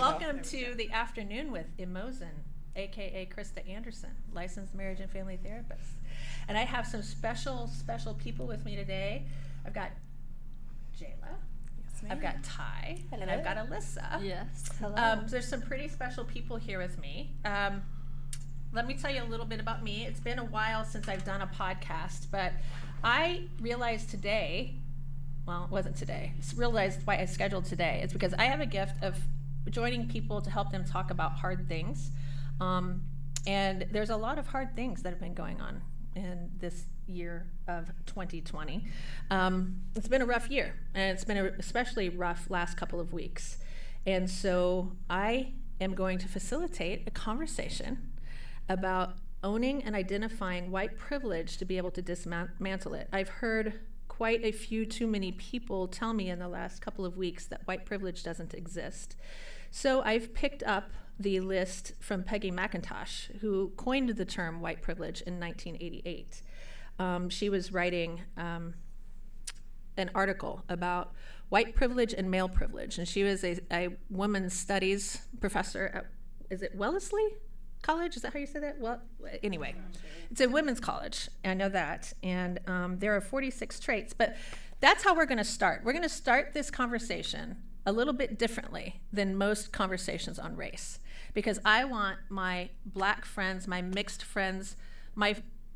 Welcome to the afternoon with Imozen, aka Krista Anderson, licensed marriage and family therapist. And I have some special people with me today. I've got Jayla. Yes, ma'am. I've got Ty. Hello. And I've got Alissa. Yes. Hello. There's some pretty special people here with me. Let me tell you a little bit about me. It's been a while since I've done a podcast, but I realized today, well, it wasn't today, realized why I scheduled today. It's because I have a gift of joining people to help them talk about hard things. And there's a lot of hard things that have been going on in this year of 2020. It's been a rough year, and it's been an especially rough last couple of weeks. And so I am going to facilitate a conversation about owning and identifying white privilege to be able to dismantle it. I've heard quite a few too many people tell me in the last couple of weeks that white privilege doesn't exist. So I've picked up the list from Peggy McIntosh, who coined the term white privilege in 1988. She was writing an article about white privilege and male privilege, and she was a women's studies professor at, is it Wellesley College? Is that how you say that? Well, anyway, it's a women's college. I know that. And there are 46 traits. But that's how we're going to start. We're going to start this conversation a little bit differently than most conversations on race. Because I want my black friends, my mixed friends, my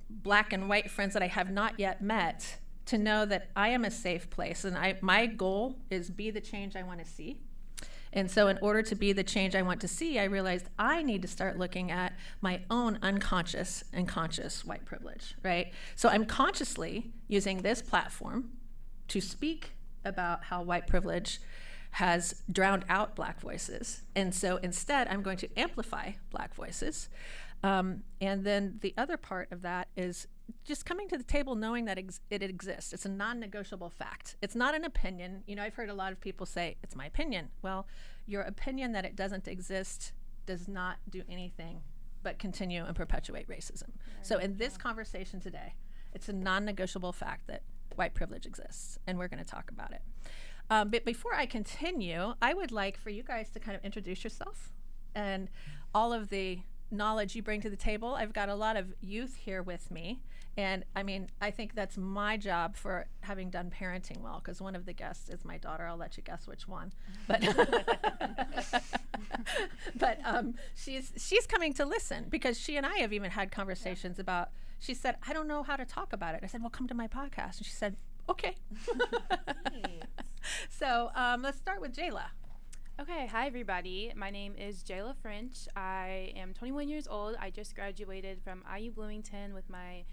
black and white friends that I have not yet met to know that I am a safe place. And my goal is be the change I want to see. And so in order to be the change I want to see, I realized I need to start looking at my own unconscious and conscious white privilege, right? So I'm consciously using this platform to speak about how white privilege has drowned out black voices. And so instead, I'm going to amplify black voices. And then the other part of that is just coming to the table knowing that it exists. It's a non-negotiable fact. It's not an opinion. You know, I've heard a lot of people say, it's my opinion. Well, your opinion that it doesn't exist does not do anything but continue and perpetuate racism. So in this conversation today, it's a non-negotiable fact that white privilege exists, and we're going to talk about it. But before I continue, I would like for you guys to kind of introduce yourself and all of the knowledge you bring to the table. I've got a lot of youth here with me, and I mean, I think that's my job for having done parenting well, because one of the guests is my daughter. I'll let you guess which one, but she's coming to listen, because she and I have even had conversations about, she said, I don't know how to talk about it. I said, well, come to my podcast. And she said, okay. So let's start with Jayla. Okay, hi everybody. My name is Jayla French. I am 21 years old. I just graduated from IU Bloomington with my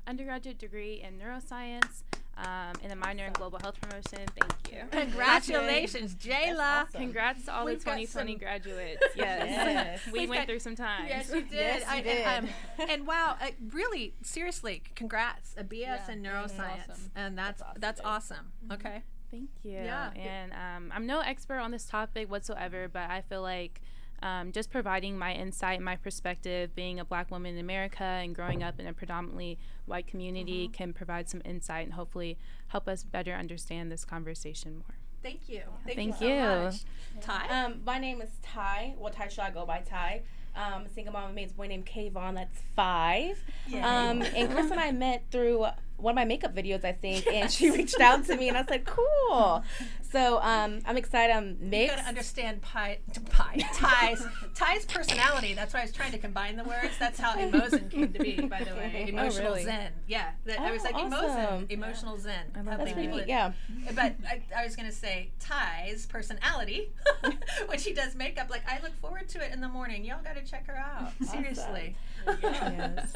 undergraduate degree in neuroscience and a minor in global health promotion. Thank you. Congratulations, Jayla. Awesome. Congrats to all the 2020 graduates. Yes. We went through some time. Yes, you did. Yes, you did. And wow, really, seriously, congrats. A BS in neuroscience. Awesome. And that's awesome. Okay. Thank you. Yeah. And I'm no expert on this topic whatsoever, but I feel like just providing my insight, my perspective, being a black woman in America and growing up in a predominantly white community can provide some insight and hopefully help us better understand this conversation more. Thank you. Thank so you. much. Ty? My name is Ty. Well, Ty should I go by Ty. A single mom with a boy named Kayvon, that's 5. And Chris and I met through one of my makeup videos, I think, and she reached out to me, and I said, cool. So I'm excited. I'm mixed. You gotta understand Ty's personality. That's why I was trying to combine the words. That's how Imozen came to be, by the way. Emotional really? Zen. Yeah. I was like, awesome. Emotional Zen. That's pretty neat, yeah. But I was going to say Ty's personality, when she does makeup, like, I look forward to it in the morning. Y'all got to check her out. Seriously. Yes.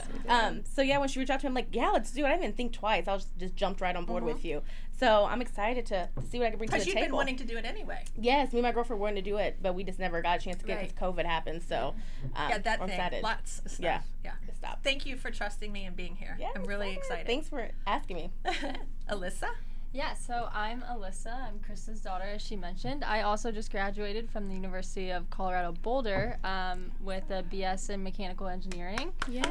So yeah, when she reached out to me, I'm like, yeah, let's do it. I didn't even think twice. I just jumped right on board with you. So I'm excited to see what I can bring to the table. Because you've been wanting to do it anyway. Yes, me and my girlfriend wanted to do it, but we just never got a chance to get it because COVID happened. So that I'm thing. excited. Lots of stuff. Yeah. Stop. Thank you for trusting me and being here. Yeah, I'm really excited. Thanks for asking me. Alissa? Yeah, so I'm Alissa. I'm Krista's daughter, as she mentioned. I also just graduated from the University of Colorado Boulder with a BS in mechanical engineering. Yay.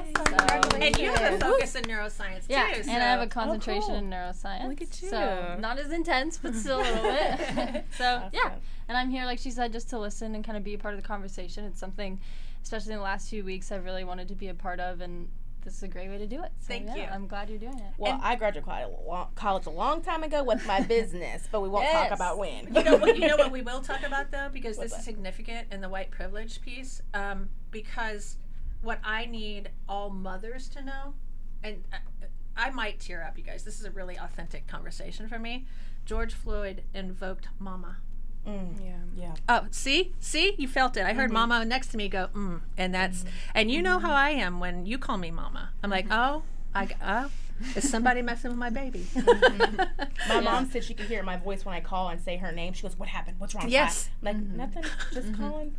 And you have a focus in neuroscience Yeah, too. and I have a concentration in neuroscience. Look at you. So not as intense, but still a little bit. So Awesome. yeah, and I'm here, like she said, just to listen and kind of be a part of the conversation. It's something, especially in the last few weeks, I've really wanted to be a part of, and this is a great way to do it. So, Thank you. I'm glad you're doing it. Well, I graduated college a long time ago with my business, but we won't talk about when. You know what we will talk about though, because What's this is that? significant in the white privilege piece. Because what I need all mothers to know, and I might tear up, you guys. This is a really authentic conversation for me. George Floyd invoked momma. Yeah. Oh, see, you felt it. I heard mama next to me go, and that's, and you know how I am when you call me mama. I'm like, is somebody messing with my baby? My mom said she could hear my voice when I call and say her name. She goes, "What happened? What's wrong?" Yes. I'm like, nothing. Just calling.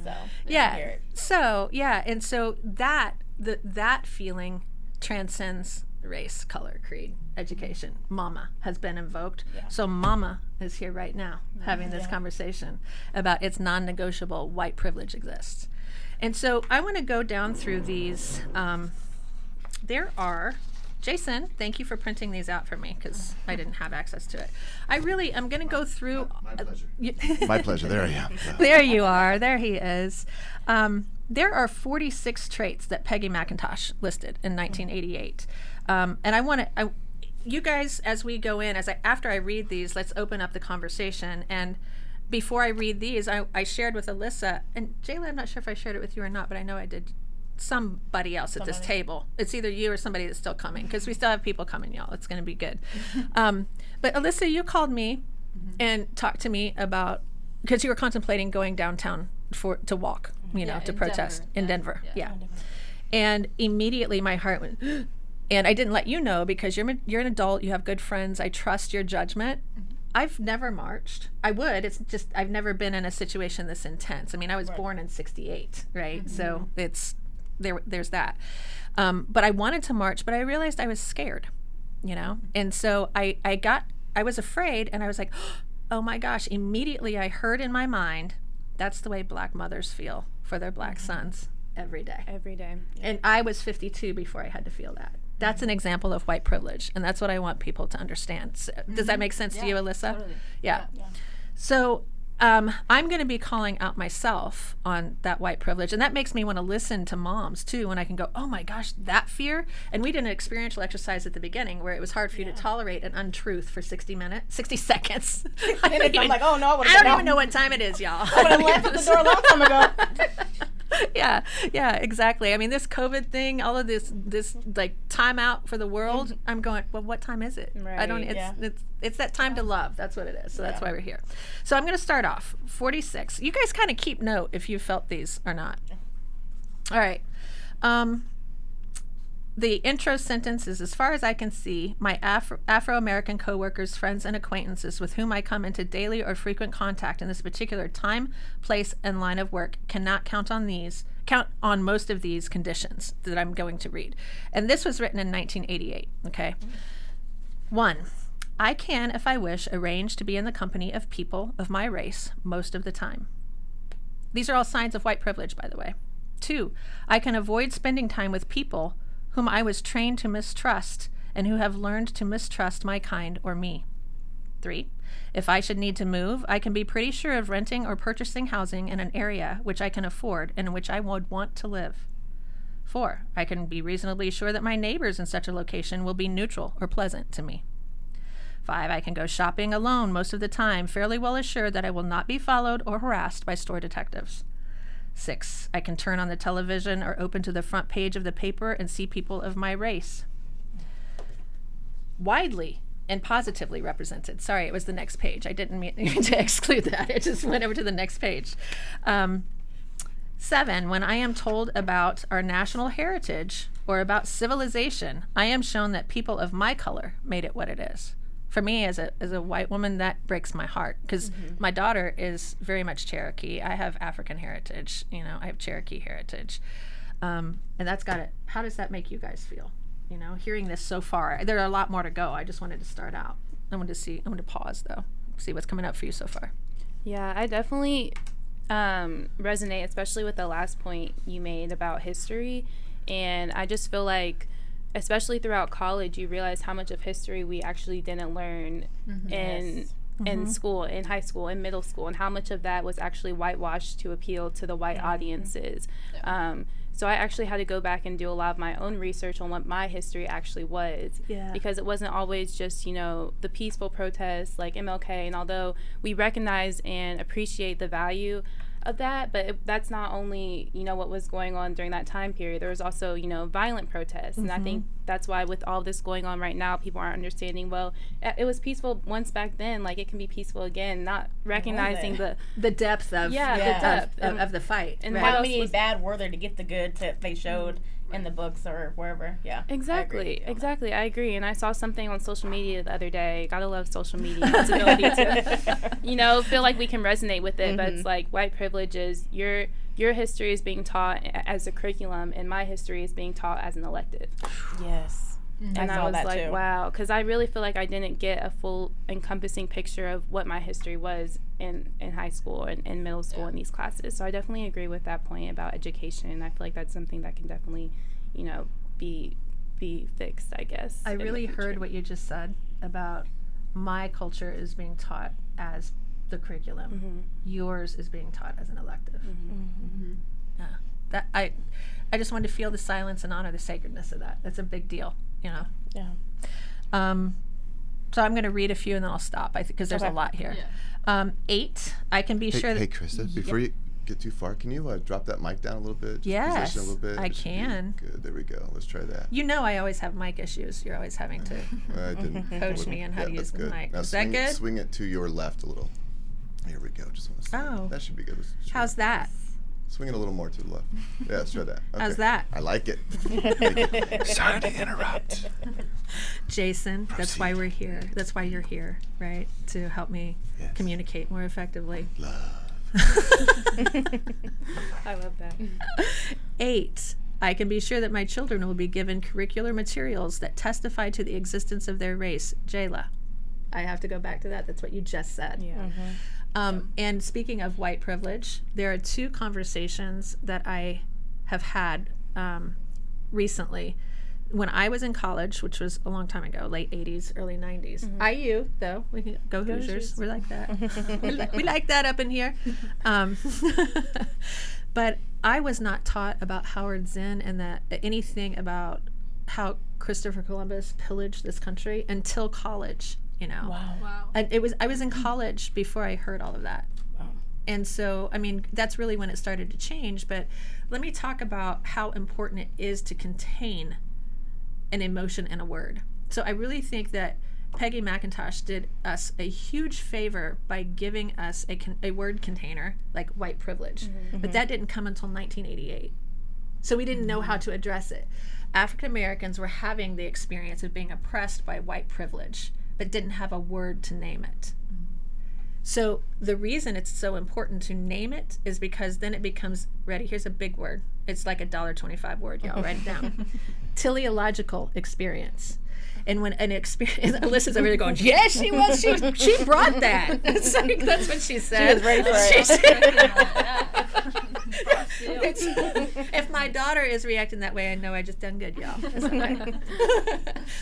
So I hear Yeah. it. So and so that feeling transcends race, color, creed, education. Mama has been invoked. Yeah. So mama is here right now having this conversation about it's non-negotiable, white privilege exists. And so I want to go down through these. There are, Jason, thank you for printing these out for me because I didn't have access to it. I'm going to go through. My pleasure. My pleasure. There I am. There you are. There he is. There are 46 traits that Peggy McIntosh listed in 1988. And I want to, you guys, as we go in, after I read these, let's open up the conversation. And before I read these, I shared with Alissa, and Jayla, I'm not sure if I shared it with you or not, but I know I did. Somebody else at this table. It's either you or somebody that's still coming, because we still have people coming, y'all. It's going to be good. But Alissa, you called me and talked to me about, because you were contemplating going downtown to walk, to protest in Denver. Yeah. And immediately my heart went, and I didn't let you know because you're an adult, you have good friends, I trust your judgment. I've never marched. I would. It's just I've never been in a situation this intense. I mean, I was born in was right? So it's there's that. But I wanted to march, but I realized I was scared, And so I was afraid, and I was like, oh my gosh, immediately I heard in my mind, that's the way Black mothers feel for their Black sons every day. Every day. And I was 52 before I had to feel that. That's an example of white privilege, and that's what I want people to understand. So, does that make sense to you, Alissa? Totally. Yeah. So I'm going to be calling out myself on that white privilege, and that makes me want to listen to moms too, when I can go, oh my gosh, that fear. And we did an experiential exercise at the beginning where it was hard for you to tolerate an untruth for 60 seconds. I'm like, oh no, I don't even know what time it is, y'all. I would have left at the door a long time ago. Yeah, exactly. I mean, this COVID thing, all of this like time out for the world. I'm going, well, what time is it? Right. I don't. It's that time to love. That's what it is. So that's why we're here. So I'm going to start off 46. You guys kind of keep note if you felt these or not. All right. The intro sentence is, as far as I can see, my Afro-American coworkers, friends, and acquaintances with whom I come into daily or frequent contact in this particular time, place, and line of work cannot count on most of these conditions that I'm going to read. And this was written in 1988, okay? 1, I can, if I wish, arrange to be in the company of people of my race most of the time. These are all signs of white privilege, by the way. 2, I can avoid spending time with people whom I was trained to mistrust and who have learned to mistrust my kind or me. 3, if I should need to move, I can be pretty sure of renting or purchasing housing in an area which I can afford and in which I would want to live. 4, I can be reasonably sure that my neighbors in such a location will be neutral or pleasant to me. 5, I can go shopping alone most of the time, fairly well assured that I will not be followed or harassed by store detectives. 6, I can turn on the television or open to the front page of the paper and see people of my race. Widely and positively represented. Sorry, it was the next page. I didn't mean to exclude that. It just went over to the next page. 7, when I am told about our national heritage or about civilization, I am shown that people of my color made it what it is. For me, as a white woman, that breaks my heart because my daughter is very much Cherokee. I have African heritage, I have Cherokee heritage. And that's how does that make you guys feel? Hearing this so far, there are a lot more to go. I just wanted to start out. I want to pause though, see what's coming up for you so far. Yeah, I definitely resonate, especially with the last point you made about history. And I just feel like, especially throughout college, you realize how much of history we actually didn't learn in school, in high school, in middle school, and how much of that was actually whitewashed to appeal to the white audiences. So I actually had to go back and do a lot of my own research on what my history actually was, because it wasn't always just, the peaceful protests like MLK. And although we recognize and appreciate the value of that, but that's not only, what was going on during that time period. There was also, violent protests. And I think that's why with all this going on right now, people aren't understanding, well, it was peaceful once back then, like it can be peaceful again, not recognizing the depth of the depth of the fight. And how many bad were there to get the good they showed in the books or wherever. Exactly. I agree. And I saw something on social media the other day. Gotta love social media. Its ability to, feel like we can resonate with it. But it's like white privilege is your history is being taught as a curriculum, and my history is being taught as an elective. Yes. And I was like, wow, because I really feel like I didn't get a full encompassing picture of what my history was in high school and in middle school in these classes. So I definitely agree with that point about education. I feel like that's something that can definitely, be fixed, I guess. I really heard what you just said about my culture is being taught as the curriculum. Yours is being taught as an elective. Yeah. That I just wanted to feel the silence and honor the sacredness of that. That's a big deal. Yeah. So I'm going to read a few and then I'll stop. I think because there's a lot here. 8. I can be sure. Hey, Krista, before you get too far, can you drop that mic down a little bit? Yes, position a little bit? I can. Good. There we go. Let's try that. I always have mic issues. You're always having to I didn't coach me on how to use the mic. Now Is that good? Swing it to your left a little. Here we go. Just want to see. Oh. That should be good. How's that? Swing it a little more to the left. Yeah, let's try that. Okay. How's that? I like it. Sorry to interrupt. Jason, that's why we're here. That's why you're here, right? To help me communicate more effectively. Love. I love that. 8. I can be sure that my children will be given curricular materials that testify to the existence of their race. Jayla. I have to go back to that. That's what you just said. Yeah. And speaking of white privilege, there are 2 conversations that I have had recently. When I was in college, which was a long time ago, late 80s, early 90s. IU, though. We can go Hoosiers. We're like that. we like that up in here. But I was not taught about Howard Zinn and anything about how Christopher Columbus pillaged this country until college. Wow. And I was in college before I heard all of that. Wow. And so, that's really when it started to change. But let me talk about how important it is to contain an emotion in a word. So I really think that Peggy McIntosh did us a huge favor by giving us a word container like white privilege. But that didn't come until 1988. So we didn't know how to address it. African Americans were having the experience of being oppressed by white privilege, but didn't have a word to name it. So the reason it's so important to name it is because then it becomes, ready, here's a big word. It's like a $1.25 word, y'all, write it down. Teleological experience. And when an experience, Alyssa's over there going, yes, she was, she brought that. It's like, that's what she said. She was ready for it. If my daughter is reacting that way, I know I just done good, y'all.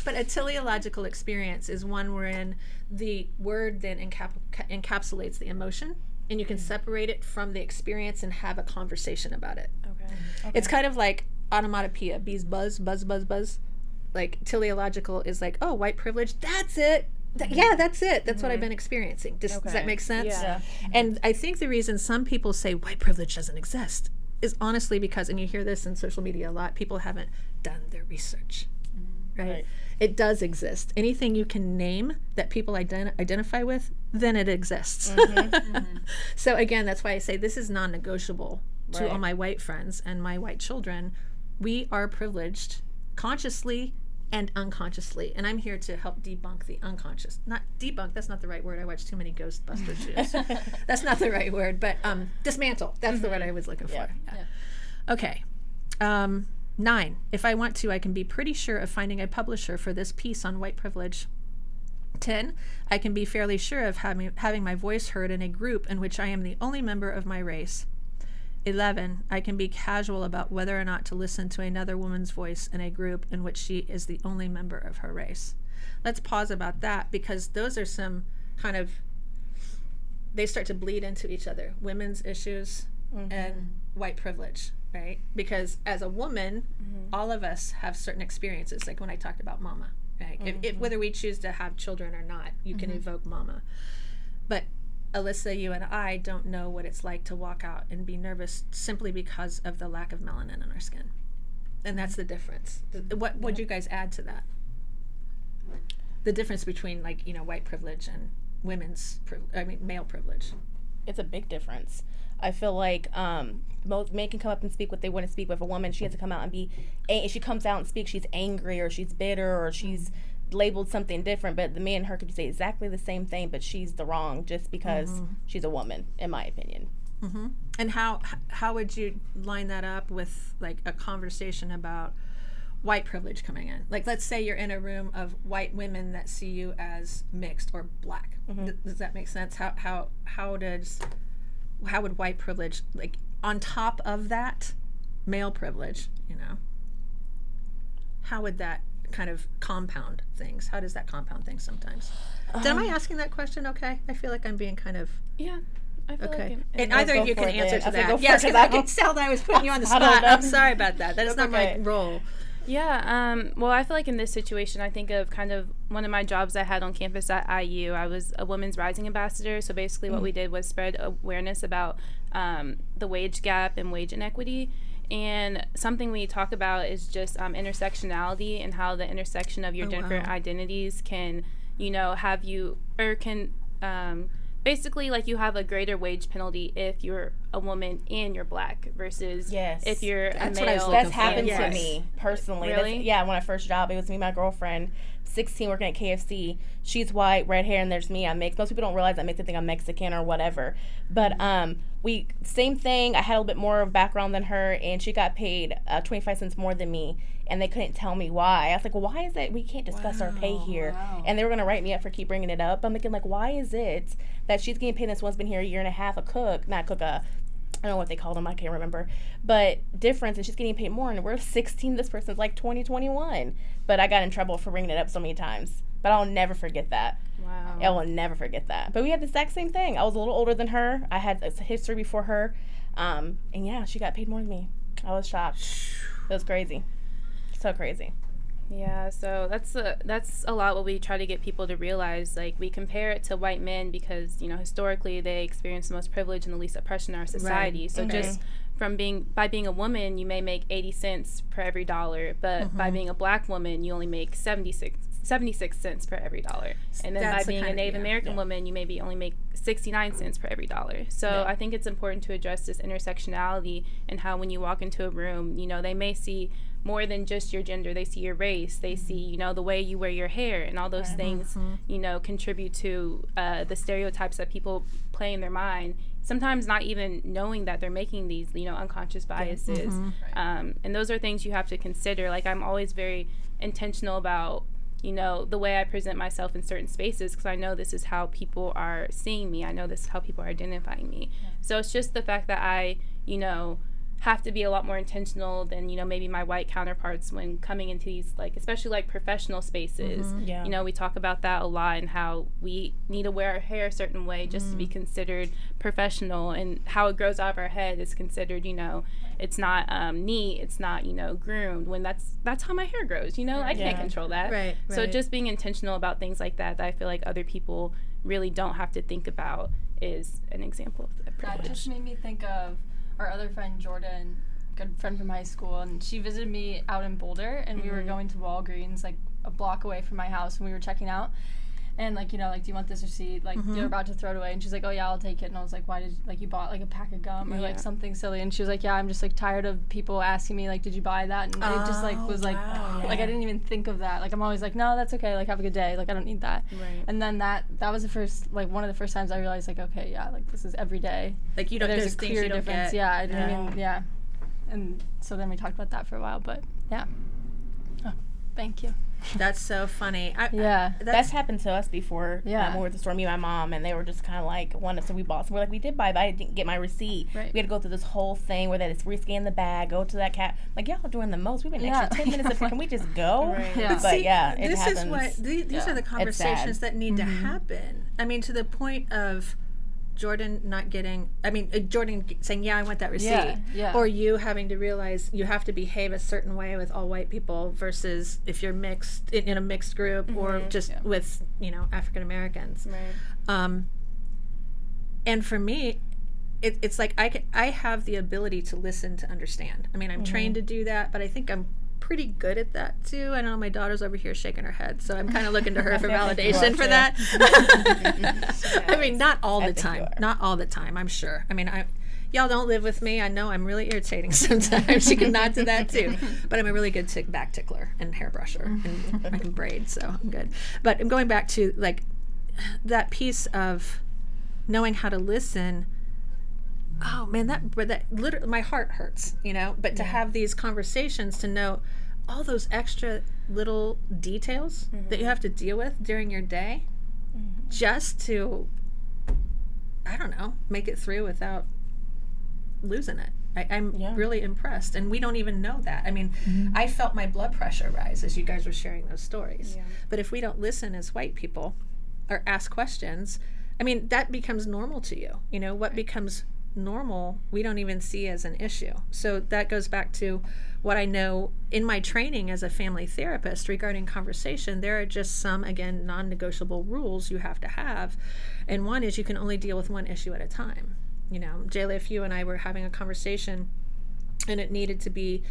But a teleological experience is one wherein the word then encapsulates the emotion, and you can separate it from the experience and have a conversation about it. Okay. It's kind of like onomatopoeia, bees buzz, buzz, buzz, buzz. Like teleological is like, oh, white privilege, that's it. That's it. That's what I've been experiencing. Does that make sense? Yeah. And I think the reason some people say white privilege doesn't exist is honestly because, and you hear this in social media a lot, people haven't done their research. Right? It does exist. Anything you can name that people identify with, then it exists. So again, that's why I say this is non-negotiable to all my white friends and my white children. We are privileged consciously and unconsciously, and I'm here to help debunk the unconscious. Not debunk, that's not the right word. I watched too many Ghostbuster shows. That's not the right word, but dismantle. That's the word I was looking for. Yeah. Okay. 9. If I want to, I can be pretty sure of finding a publisher for this piece on white privilege. 10, I can be fairly sure of having my voice heard in a group in which I am the only member of my race. 11, I can be casual about whether or not to listen to another woman's voice in a group in which she is the only member of her race. Let's pause about that, because those are some kind of, they start to bleed into each other. Women's issues and white privilege, right? Because as a woman, all of us have certain experiences, like when I talked about momma, right? If whether we choose to have children or not, you can invoke momma. But Alissa, you and I don't know what it's like to walk out and be nervous simply because of the lack of melanin in our skin. And that's the difference. What would you guys add to that? The difference between, like, you know, white privilege and male privilege. It's a big difference. I feel like most men can come up and speak what they want to speak, but if a woman, she has to come out and if she comes out and speaks, she's angry or she's bitter or she's labeled something different. But the man and her could say exactly the same thing, but she's the wrong just because she's a woman, in my opinion. And how would you line that up with, like, a conversation about white privilege coming in? Like, let's say you're in a room of white women that see you as mixed or black. Does that make sense? How would white privilege, like, on top of that, male privilege, you know, how would that kind of compound things? How does that compound things sometimes? Am I asking that question okay? I feel like I'm being kind of... Yeah. I feel okay. like And either of you can answer to that. Yes, because I could tell that I was putting you on the spot. I'm sorry about that. That is not my role. Yeah, well, I feel like in this situation, I think of kind of one of my jobs I had on campus at IU. I was a Women's Rising Ambassador, so basically what we did was spread awareness about the wage gap and wage inequity. And something we talk about is just intersectionality and how the intersection of your different identities can, you know, have you, or can basically, like, you have a greater wage penalty if you're a woman and you're black versus if you're a male. That's happened to me personally. Really? When my first job, it was me and my girlfriend, 16, working at KFC. She's white, red hair, and there's me. I'm mixed. Most people don't realize that makes them think I'm Mexican or whatever. But same thing. I had a little bit more of background than her, and she got paid 25 cents more than me, and they couldn't tell me why. I was like, well, why is it we can't discuss our pay here? And they were going to write me up for keep bringing it up. I'm thinking, like, why is it that she's getting paid, this one's been here a year and a half, I don't know what they called them, I can't remember, but difference, and she's getting paid more, and we're 16, this person's like 20, 21. But I got in trouble for bringing it up so many times. But I'll never forget that. Wow. I will never forget that. But we had the exact same thing. I was a little older than her. I had a history before her. And yeah, she got paid more than me. I was shocked. It was crazy. So crazy. Yeah, so that's a lot what we try to get people to realize. Like, we compare it to white men because, you know, historically they experience the most privilege and the least oppression in our society. So just by being a woman, you may make 80 cents per every dollar, but by being a black woman, you only make 76 cents per every dollar. And then by being a Native American woman, you maybe only make 69 cents per every dollar. So I think it's important to address this intersectionality and how when you walk into a room, you know, they may see more than just your gender. They see your race. They see, you know, the way you wear your hair, and all those things, you know, contribute to the stereotypes that people play in their mind, sometimes not even knowing that they're making these, you know, unconscious biases. And those are things you have to consider. Like, I'm always very intentional about, you know, the way I present myself in certain spaces, because I know this is how people are seeing me. I know this is how people are identifying me. So it's just the fact that I, you know, have to be a lot more intentional than, you know, maybe my white counterparts when coming into these, like, especially like professional spaces. You know, we talk about that a lot, and how we need to wear our hair a certain way just to be considered professional, and how it grows out of our head is considered, you know, it's not neat, it's not, you know, groomed, when that's how my hair grows, you know. I can't control that. So just being intentional about things like that I feel like other people really don't have to think about is an example of privilege. That just made me think of our other friend Jordan, good friend from high school, and she visited me out in Boulder, and we were going to Walgreens, like a block away from my house, and we were checking out, and, like, you know, like, do you want this receipt? Like, you're about to throw it away, and she's like, oh yeah, I'll take it. And I was like, why did, like, you bought like a pack of gum or like something silly? And she was like, yeah, I'm just like tired of people asking me, like, did you buy that? And it just like was like, like, I didn't even think of that. Like, I'm always like, no, that's okay, like, have a good day, like, I don't need that. And then that was the first, like, one of the first times I realized, like, okay, yeah, like, this is every day. Like, you don't, there's a clear difference. Yeah, I mean, Yeah. And so then we talked about that for a while, but yeah. Thank you. That's so funny. That's happened to us before. Yeah. When we were at the store, me and my mom, and they were just kind of like, so we bought. So we're like, we did buy, but I didn't get my receipt. Right. We had to go through this whole thing where it's rescan the bag, go to that cat. Like, y'all are doing the most. We've been an extra 10 minutes. Can we just go? Right. Yeah. But See, yeah, it this happens. is what these are the conversations that need to happen. I mean, to the point of Jordan not getting, Jordan saying, yeah, I want that receipt. Yeah. Or you having to realize you have to behave a certain way with all white people versus if you're mixed in a mixed group or just with, African Americans. Right. And for me, it's like I have the ability to listen to understand. I mean, I'm trained to do that, but I think I'm pretty good at that too. I know my daughter's over here shaking her head, so I'm kind of looking to her for validation for that. I mean, not all the time. Not all the time, I'm sure. I mean, y'all don't live with me. I know I'm really irritating sometimes. She can nod to that too. But I'm a really good back tickler and hairbrusher, and I can braid, so I'm good. But I'm going back to like that piece of knowing how to listen. Oh man, that literally my heart hurts, but to have these conversations, to know all those extra little details that you have to deal with during your day just to, I don't know, make it through without losing it. I'm really impressed, and we don't even know that. I mean, I felt my blood pressure rise as you guys were sharing those stories. Yeah. But if we don't listen as white people or ask questions, I mean, that becomes normal to you. What becomes normal we don't even see as an issue. So that goes back to what I know in my training as a family therapist regarding conversation. There are just some, again, non-negotiable rules you have to have, and one is you can only deal with one issue at a time. Jayla, if you and I were having a conversation and it needed to be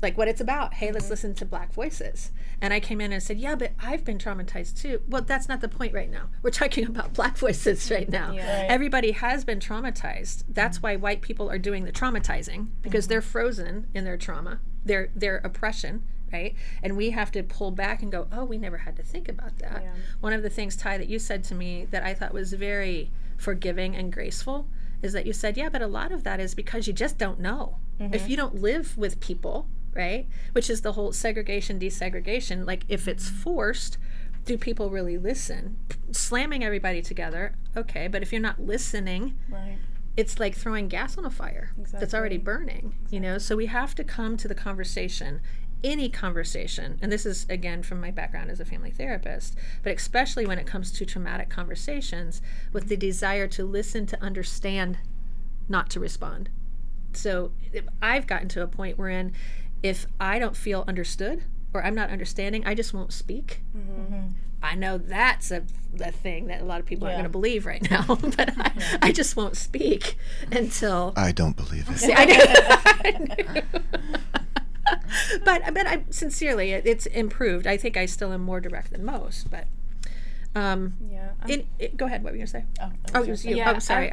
like what it's about, hey, let's listen to Black voices, and I came in and said, yeah, but I've been traumatized too. Well, that's not the point right now. We're talking about Black voices right now. Everybody has been traumatized. That's why white people are doing the traumatizing, because they're frozen in their trauma, their oppression, right? And we have to pull back and go, oh, we never had to think about that. One of the things, Ty, that you said to me that I thought was very forgiving and graceful is that you said, yeah, but a lot of that is because you just don't know. If you don't live with people, right? Which is the whole segregation, desegregation. Like, if it's forced, do people really listen? Slamming everybody together, okay, but if you're not listening, it's like throwing gas on a fire that's already burning, So we have to come to the conversation, any conversation, and this is, again, from my background as a family therapist, but especially when it comes to traumatic conversations, with the desire to listen, to understand, not to respond. So I've gotten to a point wherein if I don't feel understood or I'm not understanding, I just won't speak. I know that's a thing that a lot of people aren't going to believe right now, but I just won't speak until... I don't believe it. See, I knew. But I sincerely, it's improved. I think I still am more direct than most, but... go ahead. What were you going to say? Oh, it was you. Yeah, I'm sorry.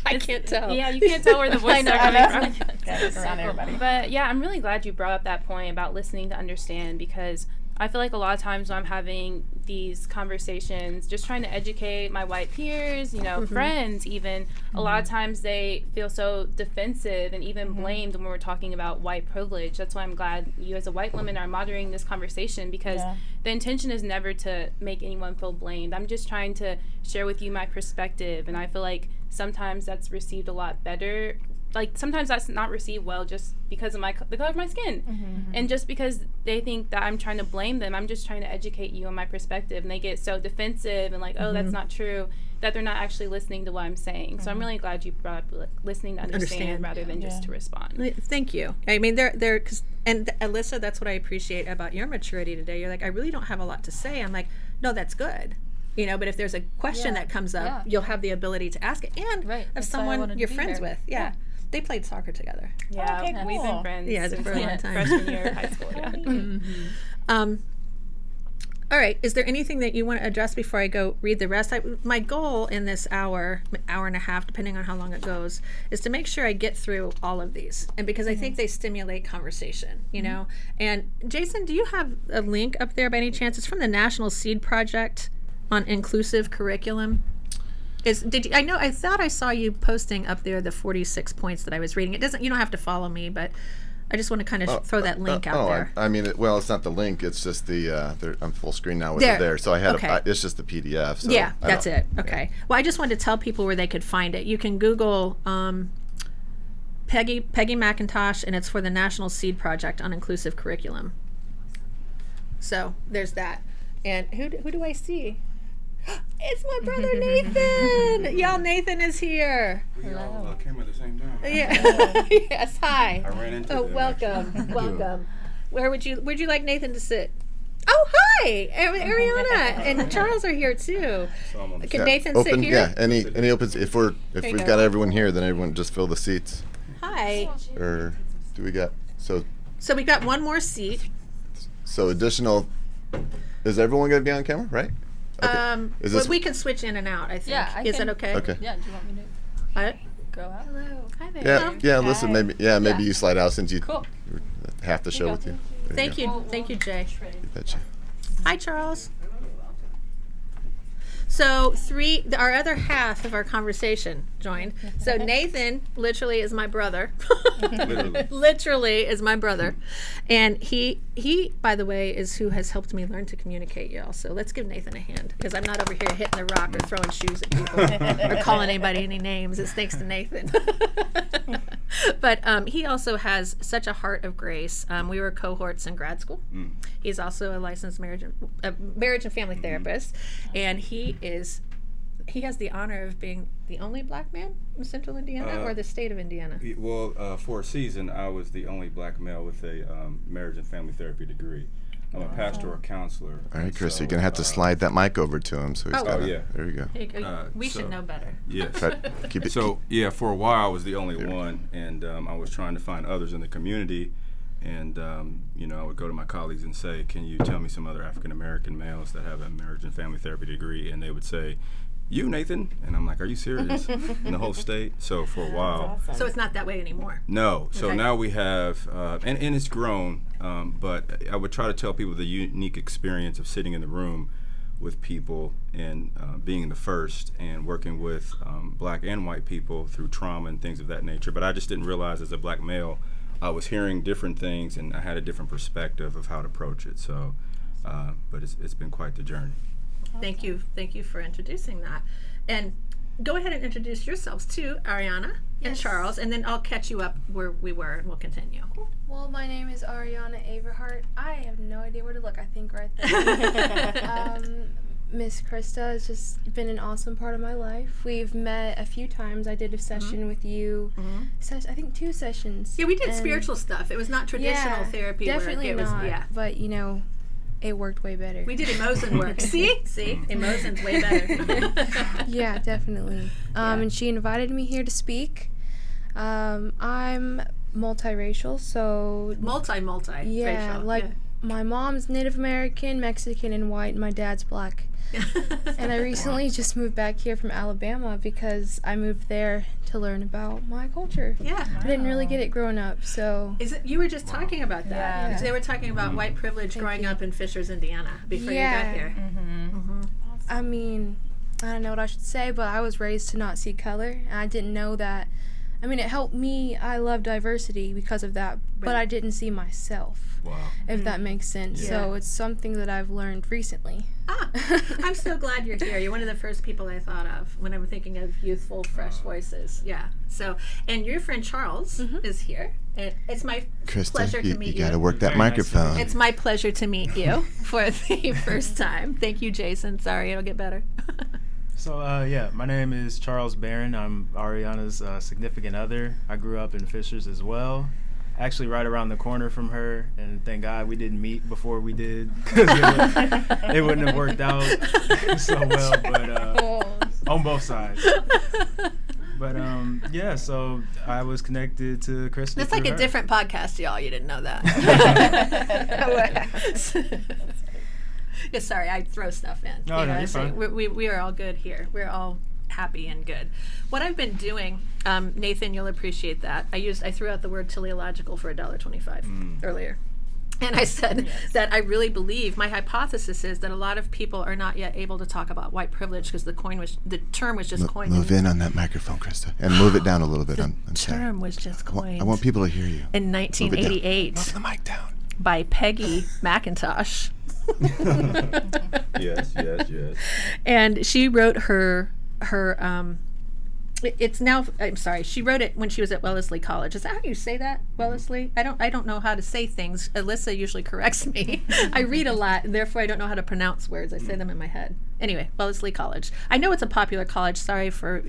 I can't tell. Yeah, you can't tell where the voices are coming from. Around everybody. But yeah, I'm really glad you brought up that point about listening to understand, because I feel like a lot of times when I'm having these conversations, just trying to educate my white peers, friends even, a lot of times they feel so defensive and even blamed when we're talking about white privilege. That's why I'm glad you as a white woman are moderating this conversation, because the intention is never to make anyone feel blamed. I'm just trying to share with you my perspective, and I feel like sometimes that's received a lot better. Like, sometimes that's not received well just because of the color of my skin. And just because they think that I'm trying to blame them, I'm just trying to educate you on my perspective. And they get so defensive and like, oh, that's not true, that they're not actually listening to what I'm saying. So I'm really glad you brought up listening to understand rather than just to respond. Thank you. I mean, they're and Alissa, that's what I appreciate about your maturity today. You're like, I really don't have a lot to say. I'm like, no, that's good. But if there's a question that comes up, you'll have the ability to ask it, and of someone you're friends with. They played soccer together. Yeah, okay, cool. We've been friends for a long time. Freshman year of high school. All right. Is there anything that you want to address before I go read the rest? My goal in this hour and a half, depending on how long it goes, is to make sure I get through all of these, and because I think they stimulate conversation. And Jason, do you have a link up there by any chance? It's from the National Seed Project on inclusive curriculum. I thought I saw you posting up there the 46 points that I was reading. You don't have to follow me, but I just want to kind of throw that link out there. I mean, it's not the link. It's just the. I'm full screen now with There. it there. So I had. Okay. It's just the PDF. So Yeah, I that's don't- it. Okay. Well, I just wanted to tell people where they could find it. You can Google Peggy McIntosh, and it's for the National Seed Project on Inclusive Curriculum. So there's that. And who do I see? It's my brother Nathan. Y'all, Nathan is here. We all came at the same time. Yeah. Yes. Hi. I ran into Oh, them, welcome. Welcome. Where'd you like Nathan to sit? Oh, hi, Aryanna and Charles are here too. So I'm on the Can Yeah, Nathan open, sit here? Yeah, any opens. If you we've go. got everyone here, then everyone just fill the seats. Hi. Or do we got So we got one more seat. so additional? Is everyone going to be on camera? Right. Okay. Is Well, this we can switch in and out. I think. Yeah, I Is can. that okay? okay? Yeah, do you want me I- to go out? Hi there. Yeah, listen, maybe Yeah. you slide out since you Cool. half the show go. with you. Thank you, Jay. You betcha. Hi, Charles. So our other half of our conversation joined. So Nathan literally is my brother. Literally. Literally is my brother. And he, by the way, is who has helped me learn to communicate, y'all. So let's give Nathan a hand, because I'm not over here hitting the rock or throwing shoes at people or calling anybody any names. It's thanks to Nathan. But he also has such a heart of grace. We were cohorts in grad school. He's also a licensed marriage and family therapist, and he has the honor of being the only black man in Central Indiana or the state of Indiana. Well, for a season, I was the only black male with a marriage and family therapy degree. I'm a pastoral counselor. All right, Chris, so, you're gonna have to slide that mic over to him. So he's Oh. gotta, Oh, yeah. There you go. We should so- know better. Yes. Try, keep it. So yeah, for a while I was the only one, and I was trying to find others in the community, and I would go to my colleagues and say, "Can you tell me some other African American males that have a marriage and family therapy degree?" And they would say, "You, Nathan," and I'm like, "Are you serious?" In the whole state. So for a while, So it's not that way anymore. no. So Okay. now we have, and it's grown, but I would try to tell people the unique experience of sitting in the room with people and being the first and working with black and white people through trauma and things of that nature. But I just didn't realize as a black male, I was hearing different things and I had a different perspective of how to approach it. So, but it's been quite the journey. Thank you for introducing that. And go ahead and introduce yourselves too, Aryanna and Charles, and then I'll catch you up where we were and we'll continue. Well, my name is Aryanna Averhart. I have no idea where to look. I think right there. Miss Krista has just been an awesome part of my life. We've met a few times. I did a session with you. I think 2 sessions. Yeah, we did And spiritual stuff. It was not traditional therapy Definitely work. It not. was, yeah. But it worked way better. We did emotion work. See? Emotion's way better. Yeah, definitely. And she invited me here to speak. I'm multiracial, so multi yeah, racial. like my mom's Native American, Mexican, and white, and my dad's black. And I recently just moved back here from Alabama because I moved there to learn about my culture. Yeah. I didn't really get it growing up, so You were just talking about that. Yeah. They were talking about white privilege growing up in Fishers, Indiana before you got here. I mean, I don't know what I should say, but I was raised to not see color, and I didn't know that. I mean, it helped me. I love diversity because of that, but Right. I didn't see myself, Wow. if that makes sense. Yeah. So it's something that I've learned recently. I'm so glad you're here. You're one of the first people I thought of when I'm thinking of youthful, fresh voices. Yeah. So, and your friend Charles is here. And it's my pleasure Krista, to you meet you. gotta work that Very nice to meet microphone. It's my pleasure to meet you for the first time. Thank you, Jason. Sorry, it'll get better. So, my name is Charles Barron. I'm Aryanna's significant other. I grew up in Fishers as well. Actually, right around the corner from her, and thank God we didn't meet before we did, because it wouldn't have worked out so well, but on both sides. But, so I was connected to Krista. That's like through a her. different podcast, y'all. You didn't know that. Yeah, sorry, I throw stuff in. No, no, I you're say fine. we are all good here. We're all happy and good. What I've been doing, Nathan, you'll appreciate that. I threw out the word teleological for $1.25 earlier. And I said that I really believe, my hypothesis is that a lot of people are not yet able to talk about white privilege because the term was just coined. Move in on that microphone, Krista, and move it down a little bit. The term was just coined. I want people to hear you. In 1988. Move the mic down. By Peggy McIntosh. Yes. And she wrote her it's now, I'm sorry, she wrote it when she was at Wellesley College. Is that how you say that, Wellesley? I don't know how to say things. Alissa usually corrects me. I read a lot, and therefore I don't know how to pronounce words. I say them in my head. Anyway, Wellesley College. I know it's a popular college. Sorry for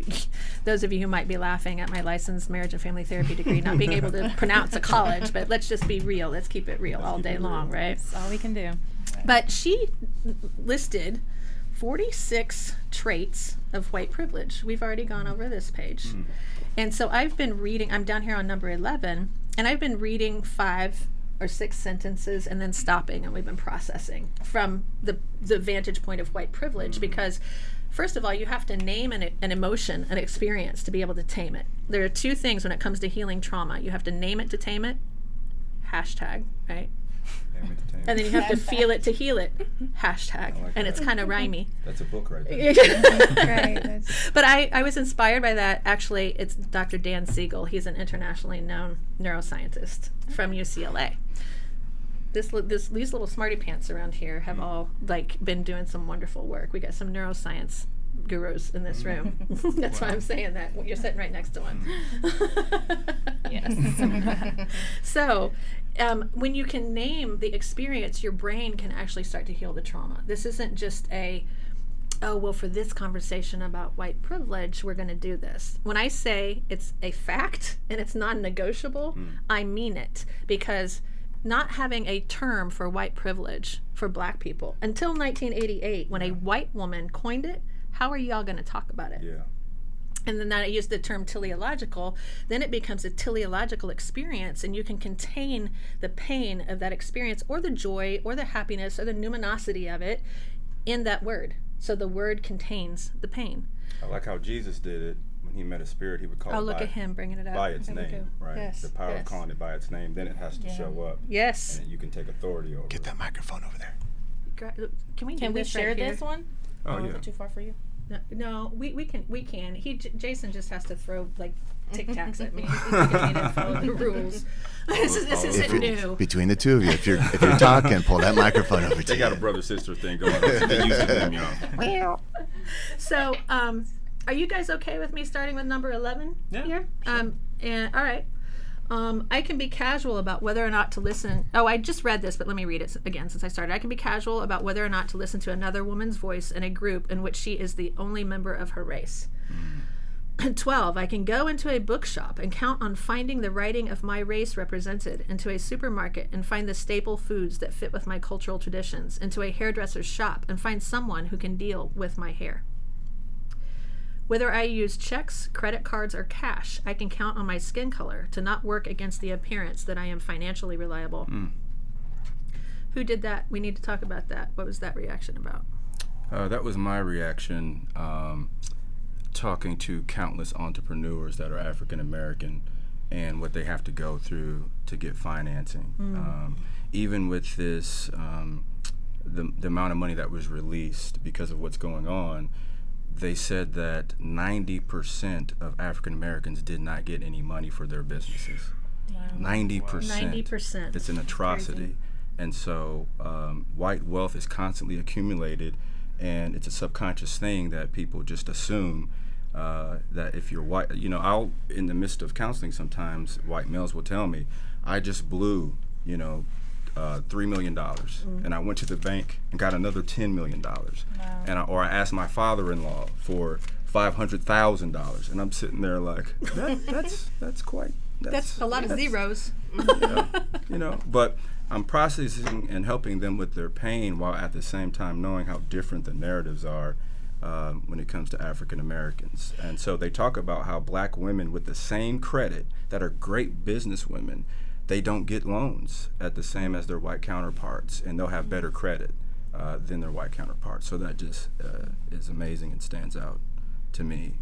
those of you who might be laughing at my licensed marriage and family therapy degree not being able to pronounce a college, but let's just be real. Let's keep it real all day long, right? That's all we can do. But she listed 46 traits of white privilege. We've already gone over this page. And so I've been reading, I'm down here on number 11, and I've been reading 5 or 6 sentences and then stopping, and we've been processing from the vantage point of white privilege, because first of all, you have to name an emotion, an experience, to be able to tame it. There are 2 things when it comes to healing trauma. You have to name it to tame it, hashtag, right? And then you have to feel it to heal it, hashtag. Like and that. it's kind of rhymey. That's a book right there. Right. But I was inspired by that. Actually, it's Dr. Dan Siegel. He's an internationally known neuroscientist from UCLA. These little smarty pants around here have all been doing some wonderful work. We got some neuroscience gurus in this room. That's why I'm saying that. You're sitting right next to one. Yes. So, when you can name the experience, your brain can actually start to heal the trauma. This isn't just for this conversation about white privilege, we're going to do this. When I say it's a fact and it's non-negotiable, I mean it, because not having a term for white privilege for black people until 1988, when a white woman coined it, how are y'all going to talk about it? Yeah. And then that I use the term teleological, then it becomes a teleological experience, and you can contain the pain of that experience, or the joy, or the happiness, or the numinosity of it in that word. So the word contains the pain. I like how Jesus did it. When he met a spirit, he would call it look at him bringing it up. by its There we go. name, right? Yes, The power yes. of calling it by its name, then it has to show up. Yes. And you can take authority over Get it. that microphone over there. Can we Can we share right here? this one? Oh, Or is yeah. it too far for you? No, we can. Jason just has to throw Tic Tacs at me. He's thinking he didn't follow the rules. This isn't new. Between the two of you, if you're talking, pull that microphone over to They you. got a brother-sister thing going on. So they used to them, y'all. So, are you guys okay with me starting with number 11 here? And all right. I can be casual about whether or not to listen. Oh, I just read this, but let me read it again since I started. I can be casual about whether or not to listen to another woman's voice in a group in which she is the only member of her race. 12, I can go into a bookshop and count on finding the writing of my race represented, into a supermarket and find the staple foods that fit with my cultural traditions, into a hairdresser's shop and find someone who can deal with my hair. Whether I use checks, credit cards, or cash, I can count on my skin color to not work against the appearance that I am financially reliable. Who did that? We need to talk about that. What was that reaction about? That was my reaction, talking to countless entrepreneurs that are African American and what they have to go through to get financing. Even with this, the amount of money that was released because of what's going on, they said that 90% of African Americans did not get any money for their businesses. 90%. 90%. It's an atrocity. And so white wealth is constantly accumulated, and it's a subconscious thing that people just assume that if you're white, I'll, in the midst of counseling sometimes, white males will tell me, I just blew, $3 million, and I went to the bank and got another $10 million, or I asked my father-in-law for $500,000, and I'm sitting there like, that's That's a lot of zeros. But I'm processing and helping them with their pain while at the same time knowing how different the narratives are when it comes to African Americans. And so they talk about how black women with the same credit that are great business women, they don't get loans at the same as their white counterparts, and they'll have better credit than their white counterparts. So that just is amazing and stands out to me.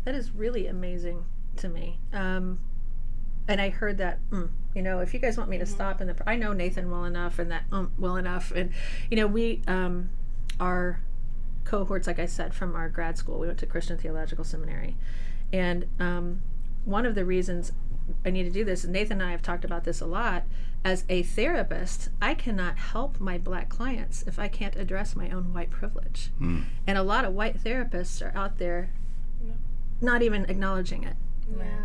That is really amazing to me. and I heard that, if you guys want me to stop, I know Nathan well enough, and that well enough, and we our cohorts, like I said, from our grad school, we went to Christian Theological Seminary, and one of the reasons I need to do this, and Nathan and I have talked about this a lot, as a therapist, I cannot help my black clients if I can't address my own white privilege. And a lot of white therapists are out there not even acknowledging it. Yeah.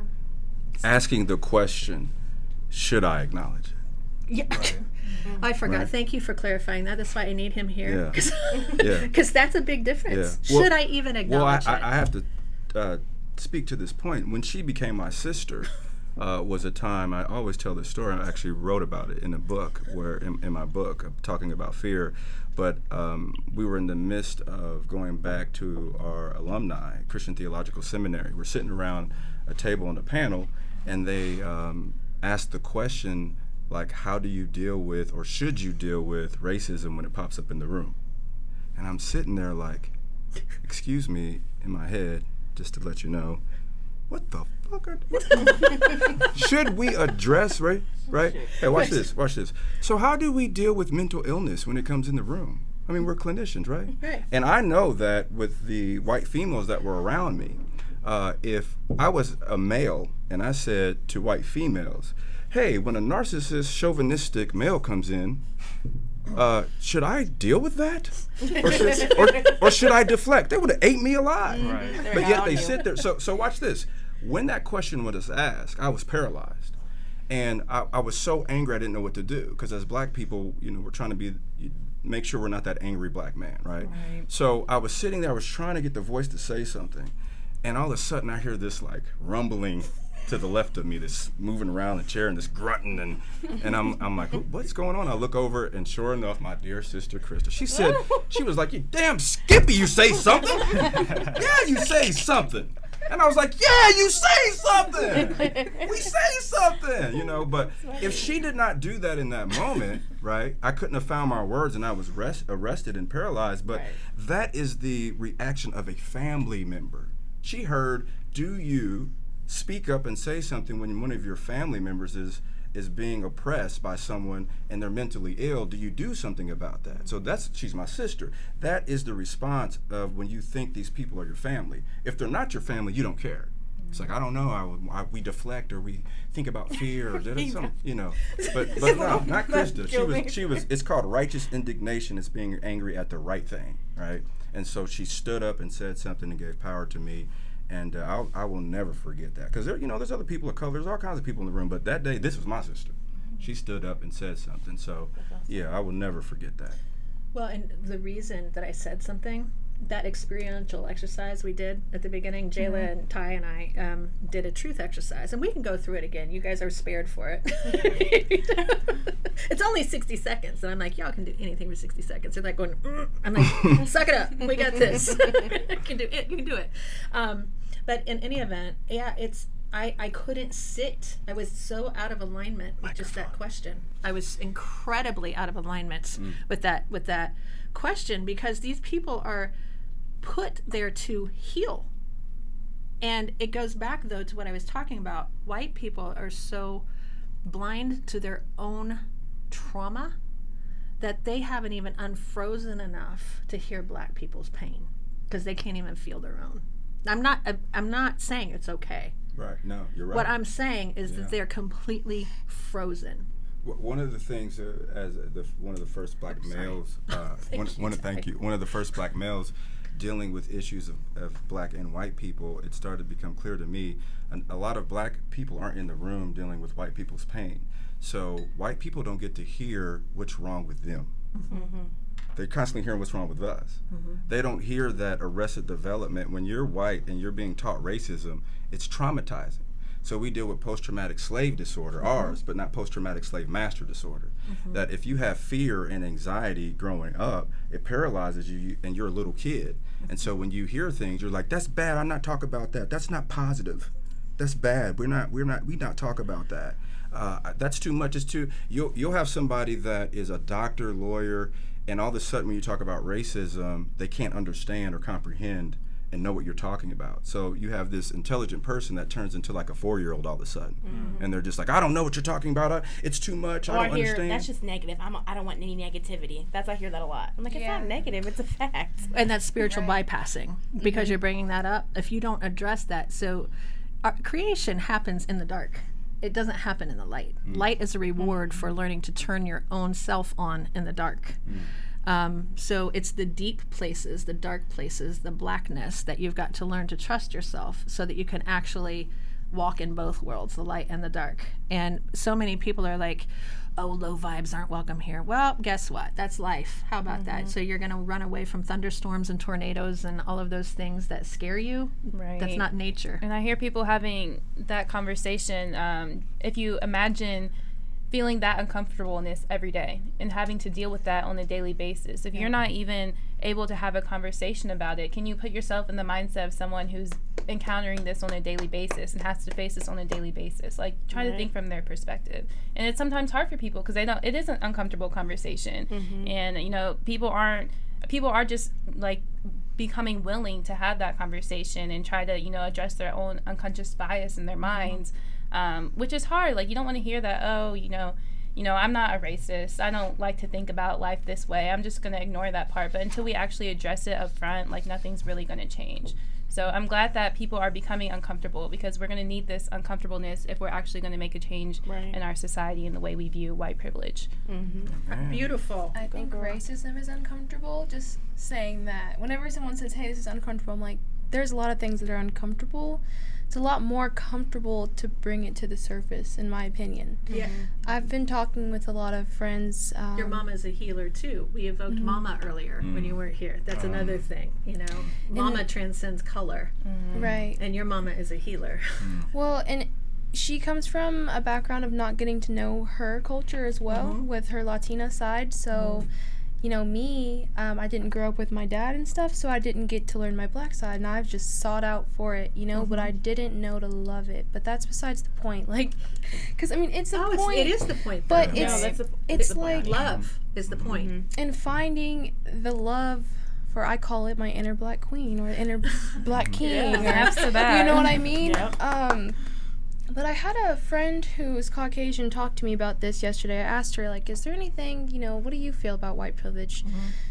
Asking the question, should I acknowledge it? Yeah. Right. I forgot. Right. Thank you for clarifying that. That's why I need him here. Yeah. Because that's a big difference. Yeah. Well- Should I even acknowledge it? I have to speak to this point. When she became my sister, was a time, I always tell this story, I actually wrote about it in a book, in my book, talking about fear, but we were in the midst of going back to our alumni, Christian Theological Seminary. We're sitting around a table on a panel, and they asked the question, like, how do you deal with, or should you deal with, racism when it pops up in the room? And I'm sitting there like, excuse me, in my head, just to let you know, what the fuck should we address, right? Hey, watch this. So how do we deal with mental illness when it comes in the room? I mean, we're clinicians, right? Right. And I know that with the white females that were around me, if I was a male and I said to white females, hey, when a narcissist, chauvinistic male comes in, should I deal with that? Or should I deflect? They would have ate me alive. Right. But yet they sit there. So watch this. When that question was asked, I was paralyzed. And I was so angry I didn't know what to do. Because as black people, we're trying to make sure we're not that angry black man, right? So I was sitting there, I was trying to get the voice to say something. And all of a sudden I hear this like rumbling to the left of me, this moving around the chair and this grunting, and I'm like, what's going on? I look over, and sure enough, my dear sister Krista, she was like, you damn Skippy, you say something? Yeah, you say something. And I was like, yeah, you say something. We say something, but if she did not do that in that moment, right, I couldn't have found my words, and I was arrested and paralyzed. But that is the reaction of a family member. She heard, do you speak up and say something when one of your family members is being oppressed by someone and they're mentally ill? Do you do something about that? So she's my sister. That is the response of when you think these people are your family. If they're not your family, you don't care. It's like, I don't know, we deflect, or we think about fear, or something, But no, not Krista. She was. It's called righteous indignation. It's being angry at the right thing, right? And so she stood up and said something and gave power to me. And I will never forget that, because there's other people of color, there's all kinds of people in the room, but that day, this was my sister. She stood up and said something. So, yeah, I will never forget that. Well, and the reason that I said something, that experiential exercise we did at the beginning, Jayla and Ty and I did a truth exercise, and we can go through it again. You guys are spared for it. It's only 60 seconds, and I'm like, y'all can do anything for 60 seconds. They're like going, I'm like, suck it up. We got this. You can do it. You can do it. But in any event, yeah, I couldn't sit. I was so out of alignment with just that question. I was incredibly out of alignment with that question, because these people are put there to heal. And it goes back, though, to what I was talking about. White people are so blind to their own trauma that they haven't even unfrozen enough to hear black people's pain, because they can't even feel their own. I'm not saying it's okay. Right. No, you're right. What I'm saying is that they're completely frozen. One of the things, one of the first black males, one of the first black males dealing with issues of black and white people, it started to become clear to me, a lot of black people aren't in the room dealing with white people's pain. So white people don't get to hear what's wrong with them. Mm-hmm. They're constantly hearing what's wrong with us. Mm-hmm. They don't hear that arrested development. When you're white and you're being taught racism, it's traumatizing. So we deal with post-traumatic slave disorder, ours, but not post-traumatic slave master disorder. Mm-hmm. That if you have fear and anxiety growing up, it paralyzes you, and you're a little kid. Mm-hmm. And so when you hear things, you're like, that's bad, I'm not talking about that. That's not positive. That's bad. We not talk about that. That's too much. It's too. You'll have somebody that is a doctor, lawyer, and all of a sudden when you talk about racism, they can't understand or comprehend and know what you're talking about. So you have this intelligent person that turns into like a 4-year-old all of a sudden, and they're just like, I don't know what you're talking about. It's too much. I don't understand. That's just negative. I don't want any negativity. I hear that a lot. I'm like, it's not negative. It's a fact. And that's spiritual bypassing, because you're bringing that up. If you don't address that, so creation happens in the dark. It doesn't happen in the light. Light is a reward for learning to turn your own self on in the dark. So it's the deep places, the dark places, the blackness that you've got to learn to trust yourself so that you can actually walk in both worlds, the light and the dark. And so many people are like, oh, low vibes aren't welcome here. Well, guess what? That's life. How about that? So you're going to run away from thunderstorms and tornadoes and all of those things that scare you? Right. That's not nature. And I hear people having that conversation. If you imagine feeling that uncomfortableness every day and having to deal with that on a daily basis, if you're not even able to have a conversation about it, can you put yourself in the mindset of someone who's encountering this on a daily basis and has to face this on a daily basis? Like, try to think from their perspective. And it's sometimes hard for people because they don't. It is an uncomfortable conversation, and you know, people are just like becoming willing to have that conversation and try to, you know, address their own unconscious bias in their minds, which is hard. Like, you don't want to hear that, oh, you know, I'm not a racist. I don't like to think about life this way. I'm just going to ignore that part. But until we actually address it up front, like, nothing's really going to change. So I'm glad that people are becoming uncomfortable, because we're going to need this uncomfortableness if we're actually going to make a change in our society and the way we view white privilege. Beautiful. I think racism is uncomfortable. Just saying that. Whenever someone says, hey, this is uncomfortable, I'm like, there's a lot of things that are uncomfortable. It's a lot more comfortable to bring it to the surface, in my opinion. Yeah. I've been talking with a lot of friends. Your mama is a healer too. We evoked mama earlier when you weren't here. That's another thing, you know. Mama transcends color. Right. And your mama is a healer. Well, and she comes from a background of not getting to know her culture as well, with her Latina side. So, you know, me, I didn't grow up with my dad and stuff, so I didn't get to learn my black side, and I've just sought out for it, you know, but I didn't know to love it. But that's besides the point, like, because, I mean, it's the point. It is the point, but though. it's like, love is the point. And finding the love for, I call it my inner black queen, or inner black king, or, After that. you know what I mean? But I had a friend who's Caucasian talk to me about this yesterday. I asked her, like, is there anything, you know, what do you feel about white privilege?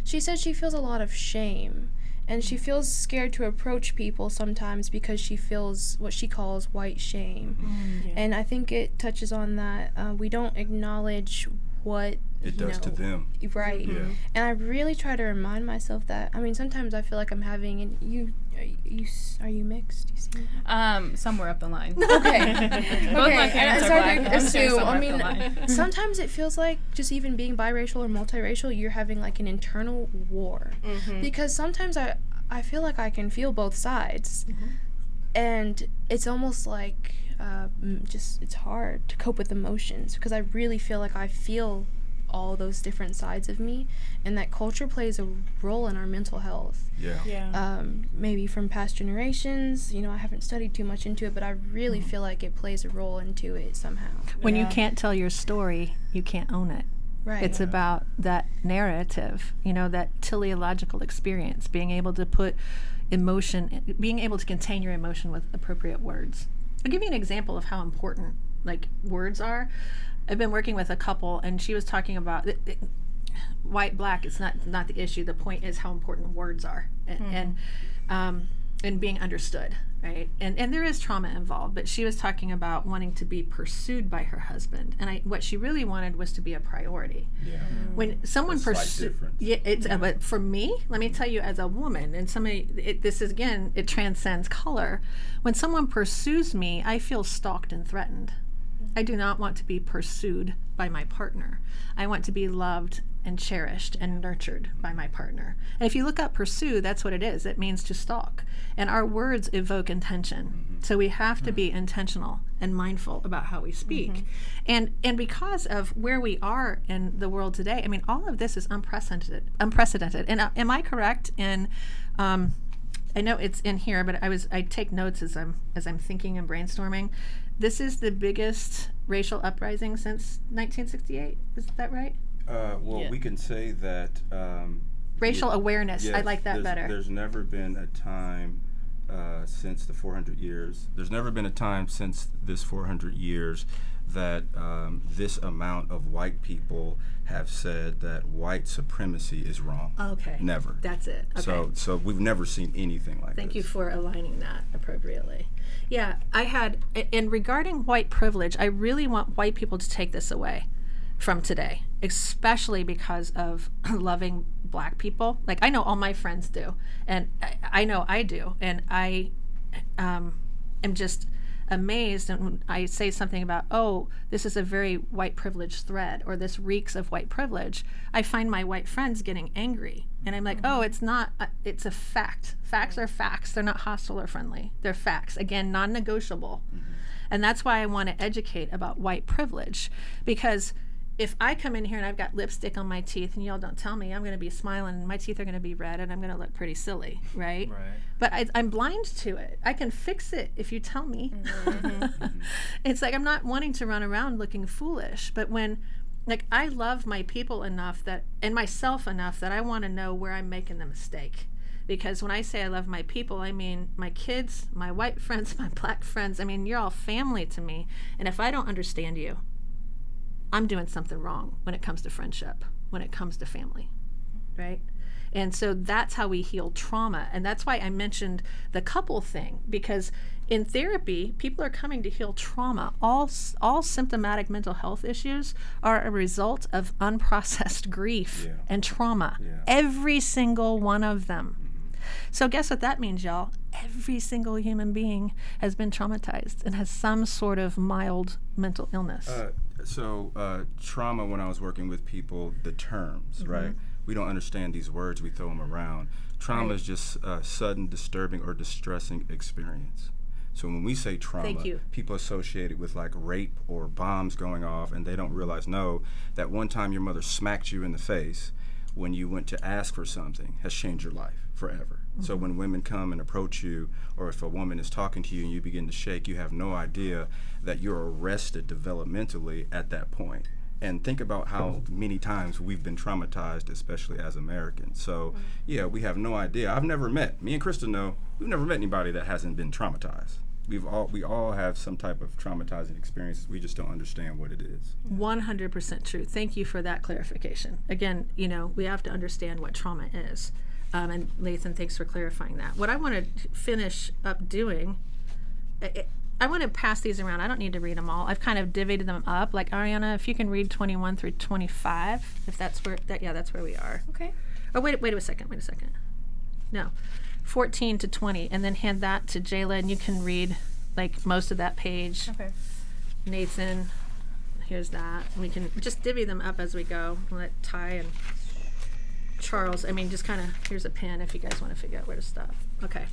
She said she feels a lot of shame, and she feels scared to approach people sometimes because she feels what she calls white shame. And I think it touches on that. We don't acknowledge what it does to them. Right. And I really try to remind myself that. I mean, sometimes I feel like I'm having, and are you mixed? You see? Somewhere up the line. Okay. Both my parents are black. To I'm sure assume. somewhere I up mean, the line. sometimes it feels like just even being biracial or multiracial, you're having like an internal war. Because sometimes I feel like I can feel both sides. And it's almost like it's hard to cope with emotions, because I really feel like I feel all those different sides of me, and that culture plays a role in our mental health. Maybe from past generations, you know, I haven't studied too much into it, but I really feel like it plays a role into it somehow. When you can't tell your story, you can't own it. Right. It's about that narrative, you know, that teleological experience, being able to put emotion, being able to contain your emotion with appropriate words. I'll give you an example of how important, like, words are. I've been working with a couple, and she was talking about white, black. It's not the issue. The point is how important words are, and being understood, right? And there is trauma involved. But she was talking about wanting to be pursued by her husband, and what she really wanted was to be a priority. When someone pursues, but for me, let me tell you, as a woman, and this is, again, it transcends color. When someone pursues me, I feel stalked and threatened. I do not want to be pursued by my partner. I want to be loved and cherished and nurtured by my partner. And if you look up pursue, that's what it is. It means to stalk. And our words evoke intention. So we have to be intentional and mindful about how we speak. And because of where we are in the world today, I mean, all of this is unprecedented. And am I correct in I know it's in here, but I take notes as I'm thinking and brainstorming. This is the biggest racial uprising since 1968. Is that right? We can say that racial awareness. Yes, I like that better. There's never been a time since the 400 years. There's never been a time since this 400 years that this amount of white people have said that white supremacy is wrong. Okay. Never. That's it. Okay. So we've never seen anything like Thank this. you for aligning that appropriately. Yeah, and regarding white privilege, I really want white people to take this away from today, especially because of loving black people. Like, I know all my friends do, and I know I do, and I am just amazed when I say something about, oh, this is a very white privilege thread, or this reeks of white privilege. I find my white friends getting angry, and I'm like, oh, it's not, it's a fact. Facts are facts. They're not hostile or friendly. They're facts. Again, non-negotiable. And that's why I want to educate about white privilege, because if I come in here and I've got lipstick on my teeth and y'all don't tell me, I'm going to be smiling and my teeth are going to be red and I'm going to look pretty silly, right? But I'm blind to it. I can fix it if you tell me. It's like I'm not wanting to run around looking foolish, but when, like, I love my people enough that, and myself enough that I want to know where I'm making the mistake. Because when I say I love my people, I mean my kids, my white friends, my black friends. I mean, you're all family to me. And if I don't understand you, I'm doing something wrong when it comes to friendship, when it comes to family, right? And so that's how we heal trauma. And that's why I mentioned the couple thing, because in therapy, people are coming to heal trauma. All symptomatic mental health issues are a result of unprocessed grief and trauma. Every single one of them. So guess what that means, y'all? Every single human being has been traumatized and has some sort of mild mental illness. Trauma, when I was working with people, the terms, right? We don't understand these words, we throw them around. Trauma is just a sudden, disturbing, or distressing experience. So when we say trauma, people associate it with like rape or bombs going off, and they don't realize, no, that one time your mother smacked you in the face when you went to ask for something has changed your life forever. So when women come and approach you, or if a woman is talking to you and you begin to shake, you have no idea that you're arrested developmentally at that point. And think about how many times we've been traumatized, especially as Americans. So yeah, we have no idea. Me and Krista know, we've never met anybody that hasn't been traumatized. We all have some type of traumatizing experiences. We just don't understand what it is. 100% true. Thank you for that clarification. Again, we have to understand what trauma is. And Lathan, thanks for clarifying that. What I want to finish up doing, I want to pass these around. I don't need to read them all. I've kind of divvied them up. Like, Aryanna, if you can read 21 through 25, if that's where, that's where we are. Okay. Oh, wait a second. No. 14 to 20, and then hand that to Jayla, and you can read like most of that page. Okay. Nathan, here's that. We can just divvy them up as we go. Let Ty and Charles, just kind of, here's a pen if you guys want to figure out where to stop. Okay.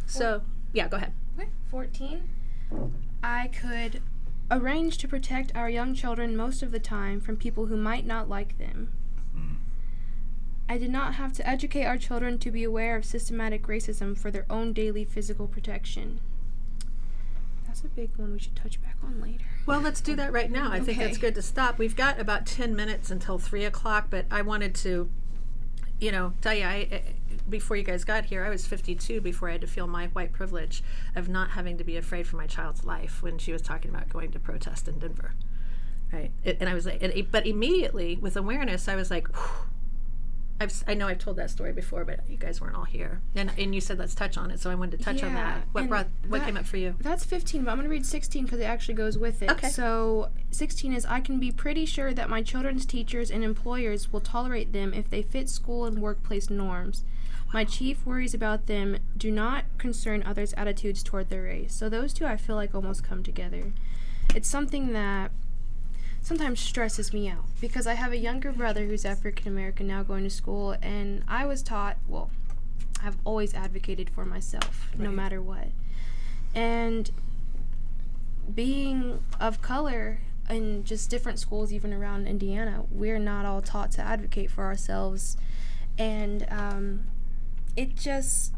So, yeah, go ahead. Okay. 14. I could arrange to protect our young children most of the time from people who might not like them. I did not have to educate our children to be aware of systematic racism for their own daily physical protection. That's a big one we should touch back on later. Well, let's do that right now. I think that's good to stop. We've got about 10 minutes until 3 o'clock, but I wanted to, tell you, before you guys got here, I was 52 before I had to feel my white privilege of not having to be afraid for my child's life when she was talking about going to protest in Denver. Right? And I was like, but immediately with awareness, I was like, whew. I know I've told that story before, but you guys weren't all here. And you said let's touch on it, so I wanted to touch on that. What came up for you? That's 15, but I'm going to read 16 because it actually goes with it. Okay. So 16 is, I can be pretty sure that my children's teachers and employers will tolerate them if they fit school and workplace norms. My chief worries about them do not concern others' attitudes toward their race. So those two I feel like almost come together. It's something that sometimes stresses me out because I have a younger brother who's African American now going to school, and I was taught, I've always advocated for myself no matter what. And being of color in just different schools, even around Indiana, we're not all taught to advocate for ourselves. And it just,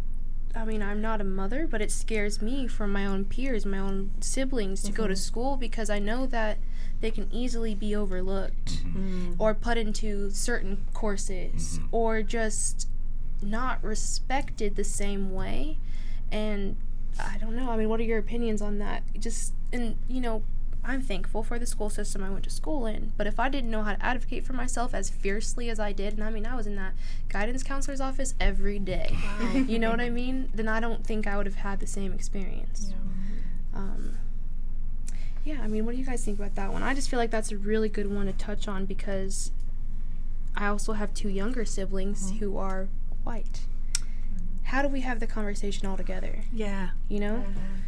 I'm not a mother, but it scares me for my own peers, my own siblings to go to school because I know that they can easily be overlooked or put into certain courses or just not respected the same way. And I don't know. I mean, what are your opinions on that? And I'm thankful for the school system I went to school in, but if I didn't know how to advocate for myself as fiercely as I did, and I mean, I was in that guidance counselor's office every day. Wow. You know what I mean? Then I don't think I would have had the same experience. Yeah, I mean, what do you guys think about that one? I just feel like that's a really good one to touch on because I also have 2 younger siblings who are white. How do we have the conversation all together? Yeah.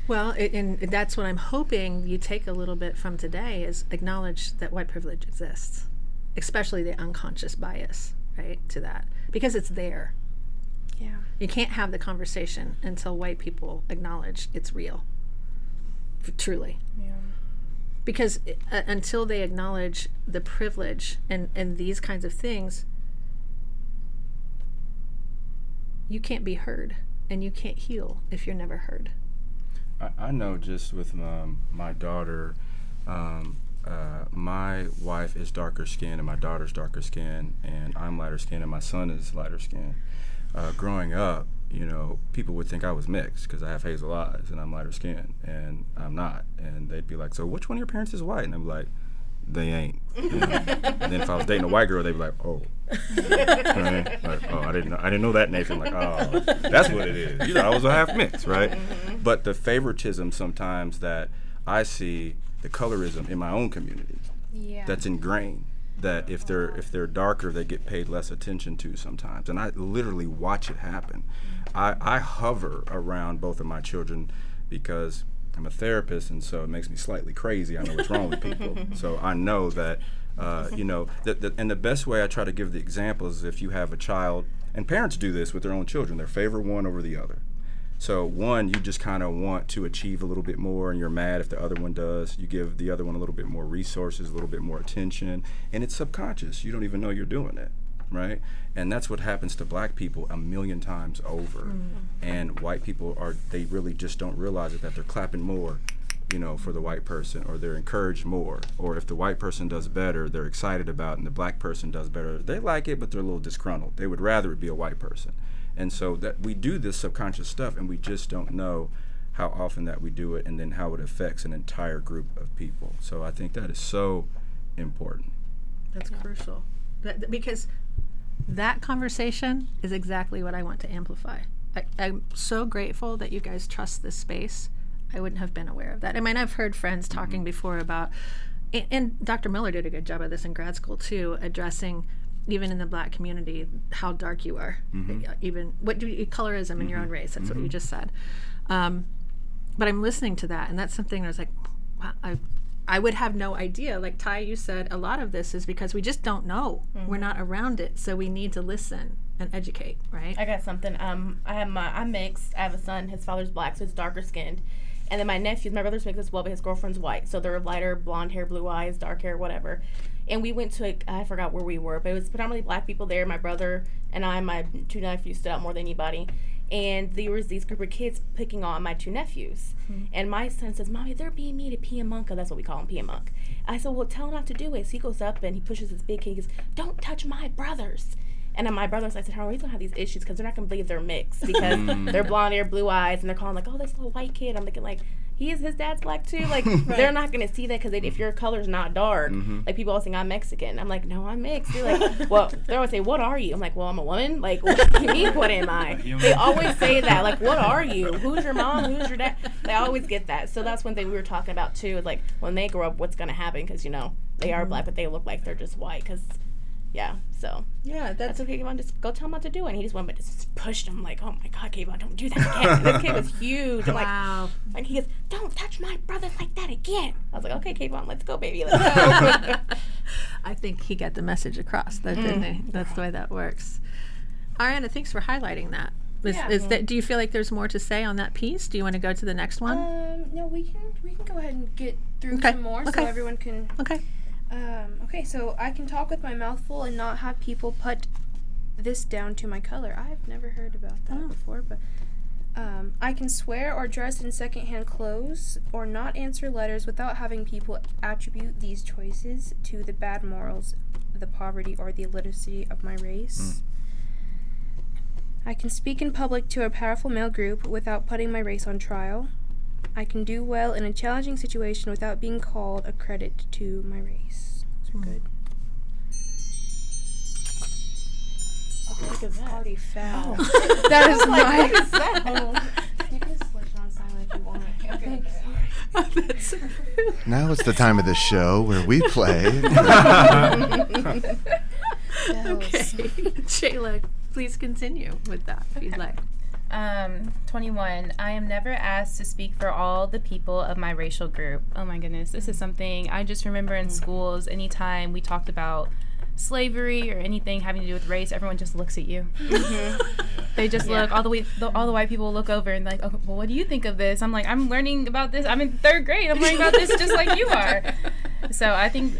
Well, and that's what I'm hoping you take a little bit from today is acknowledge that white privilege exists, especially the unconscious bias, right, to that, because it's there. Yeah. You can't have the conversation until white people acknowledge it's real, truly. Yeah. Because until they acknowledge the privilege and these kinds of things, you can't be heard, and you can't heal if you're never heard. I know just with my daughter, my wife is darker skinned and my daughter's darker skinned, and I'm lighter skinned and my son is lighter skinned. Growing up, people would think I was mixed because I have hazel eyes and I'm lighter skinned, and I'm not. And they'd be like, so which one of your parents is white? And I'm like, they ain't. And then if I was dating a white girl, they'd be like, oh. Right? Like, oh, I didn't know that, Nathan. Like, oh, that's what it is. I was a half mix, right? But the favoritism sometimes that I see, the colorism in my own community, that's ingrained. That if they're darker, they get paid less attention to sometimes, and I literally watch it happen. I hover around both of my children because I'm a therapist, and so it makes me slightly crazy. I know what's wrong with people, so I know that and the best way I try to give the example is if you have a child, and parents do this with their own children, they favor one over the other. So one, you just kind of want to achieve a little bit more, and you're mad if the other one does. You give the other one a little bit more resources, a little bit more attention, and it's subconscious. You don't even know you're doing it, right? And that's what happens to black people 1,000,000 times over. And white people they really just don't realize it, that they're clapping more, for the white person, or they're encouraged more. Or if the white person does better, they're excited about it, and the black person does better, they like it, but they're a little disgruntled. They would rather it be a white person. And so that we do this subconscious stuff, and we just don't know how often that we do it, and then how it affects an entire group of people. So I think that is so important. That's crucial. Because that conversation is exactly what I want to amplify. I'm so grateful that you guys trust this space. I wouldn't have been aware of that. I mean, I've heard friends talking before about, and Dr. Miller did a good job of this in grad school too, addressing even in the black community, how dark you are. Even what colorism in your own race. That's what you just said. But I'm listening to that, and that's something I was like, wow, I would have no idea. Like Ty, you said, a lot of this is because we just don't know. We're not around it, so we need to listen and educate, right? I got something. I'm mixed. I have a son. His father's black, so he's darker skinned. And then my brother's mixed as well, but his girlfriend's white. So they're lighter, blonde hair, blue eyes, dark hair, whatever. And we went to, I forgot where we were, but it was predominantly black people there. My brother and my 2 nephews stood out more than anybody. And there was these group of kids picking on my 2 nephews. And my son says, Mommy, they're being mean to P and Monk. That's what we call him, P and Monk. I said, well, tell him not to do it. So he goes up and he pushes his big kid. He goes, don't touch my brothers. And then my brothers, I said, how are we going to have these issues? Because they're not going to believe they're mixed. Because they're blonde hair, blue eyes. And they're calling like, oh, this little white kid. I'm thinking like, his dad's black too. Like, they're not going to see that because if your color's not dark, like people always think I'm Mexican. I'm like, no, I'm mixed. They're like, well, they always say, what are you? I'm like, well, I'm a woman. Like, what do you mean, what am I? They always say that. Like, what are you? Who's your mom? Who's your dad? They always get that. So that's one thing we were talking about too. Like, when they grow up, what's going to happen? Because, they are black, but they look like they're just white. Because, so. Yeah, that's okay, Kayvon, just go tell him what to do. And he just went, but just pushed him like, oh my God, Kayvon, don't do that again. And this kid was huge. I'm wow. Like he goes, don't touch my brothers like that again. I was like, okay, Kayvon, let's go, baby, let's go. I think he got the message across, didn't he? That's the way that works. Aryanna, thanks for highlighting that. Do you feel like there's more to say on that piece? Do you want to go to the next one? No, we can go ahead and get through some more so everyone can. Okay. Okay, so I can talk with my mouth full and not have people put this down to my color. I've never heard about that before, but I can swear or dress in secondhand clothes or not answer letters without having people attribute these choices to the bad morals, the poverty, or the illiteracy of my race. I can speak in public to a powerful male group without putting my race on trial. I can do well in a challenging situation without being called a credit to my race. Those are good. Look at that. Party foul. That is my. You can switch on silent if you want. Okay. Now it's the time of the show where we play. Okay. Jayla, please continue with that if you'd like. 21. I am never asked to speak for all the people of my racial group. Oh my goodness, this is something I just remember in schools. Anytime we talked about slavery or anything having to do with race, everyone just looks at you. They just look. All the white people look over and like, oh, well, what do you think of this? I'm like, I'm learning about this. I'm in 3rd grade. I'm learning about this just like you are. So I think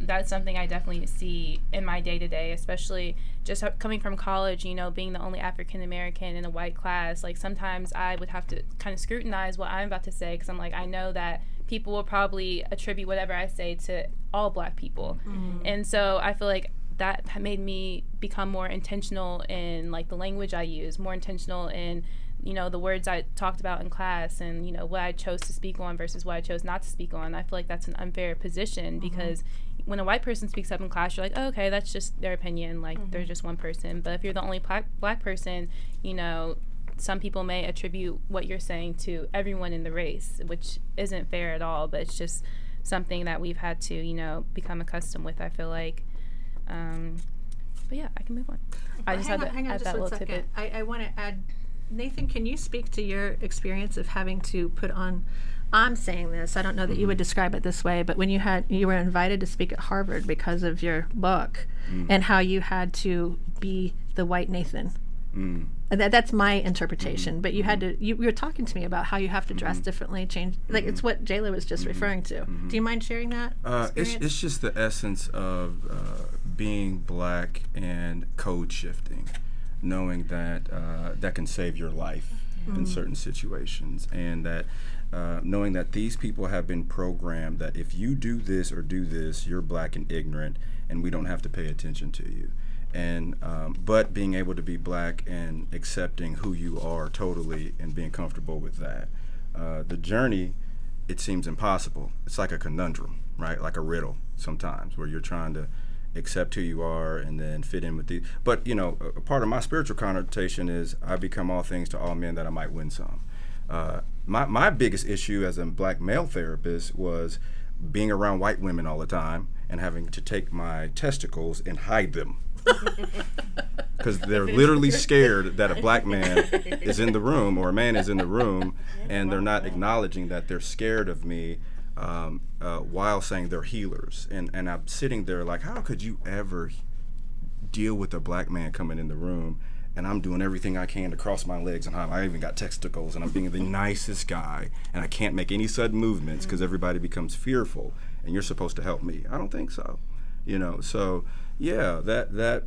that's something I definitely see in my day to day, especially just coming from college. You know, being the only African American in a white class. Like sometimes I would have to kind of scrutinize what I'm about to say because I'm like, I know that people will probably attribute whatever I say to all black people. And so I feel like that made me become more intentional in like the language I use, more intentional in, you know, the words I talked about in class and, you know, what I chose to speak on versus what I chose not to speak on. I feel like that's an unfair position because when a white person speaks up in class, you're like, oh, okay, that's just their opinion. Like, they're just one person. But if you're the only black person, you know, some people may attribute what you're saying to everyone in the race, which isn't fair at all, but it's just something that we've had to, you know, become accustomed with, I feel like. But yeah, I can move on. I just had hang on add just that one little second. tidbit. I want to add, Nathan, can you speak to your experience of having to put on, I'm saying this, I don't know that you would describe it this way, but when you were invited to speak at Harvard because of your book and how you had to be the white Nathan. That's my interpretation, but you had to, you were talking to me about how you have to dress differently, change, like it's what Jayla was just referring to. Do you mind sharing that experience? It's just the essence of being black and code shifting, knowing that that can save your life in certain situations, and that knowing that these people have been programmed that if you do this or do this, you're black and ignorant, and we don't have to pay attention to you. And but being able to be black and accepting who you are totally and being comfortable with that. The journey, it seems impossible. It's like a conundrum, right? Like a riddle sometimes, where you're trying to accept who you are and then fit in with the. But you know, a part of my spiritual connotation is I become all things to all men that I might win some. My biggest issue as a black male therapist was being around white women all the time and having to take my testicles and hide them. Because they're literally scared that a black man is in the room or a man is in the room, and they're not acknowledging that they're scared of me while saying they're healers. And I'm sitting there like, how could you ever deal with a black man coming in the room and I'm doing everything I can to cross my legs and hide. I even got testicles and I'm being the nicest guy and I can't make any sudden movements because everybody becomes fearful and you're supposed to help me. I don't think so. You know, so yeah, that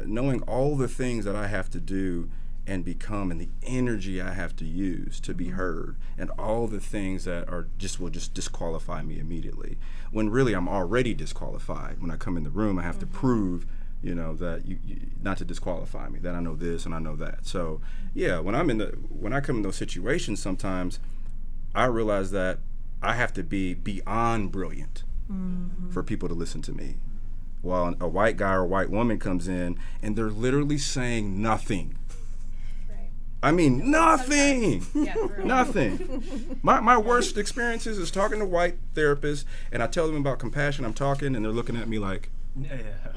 knowing all the things that I have to do and become and the energy I have to use to be heard and all the things that are will just disqualify me immediately, when really I'm already disqualified. When I come in the room, I have to prove, you know, that you not to disqualify me, that I know this and I know that. So yeah, when I come in those situations, sometimes I realize that I have to be beyond brilliant for people to listen to me. While a white guy or a white woman comes in and they're literally saying nothing. Right. I mean, nothing. Yeah, nothing. My worst experiences is talking to white therapists and I tell them about compassion. I'm talking and they're looking at me like,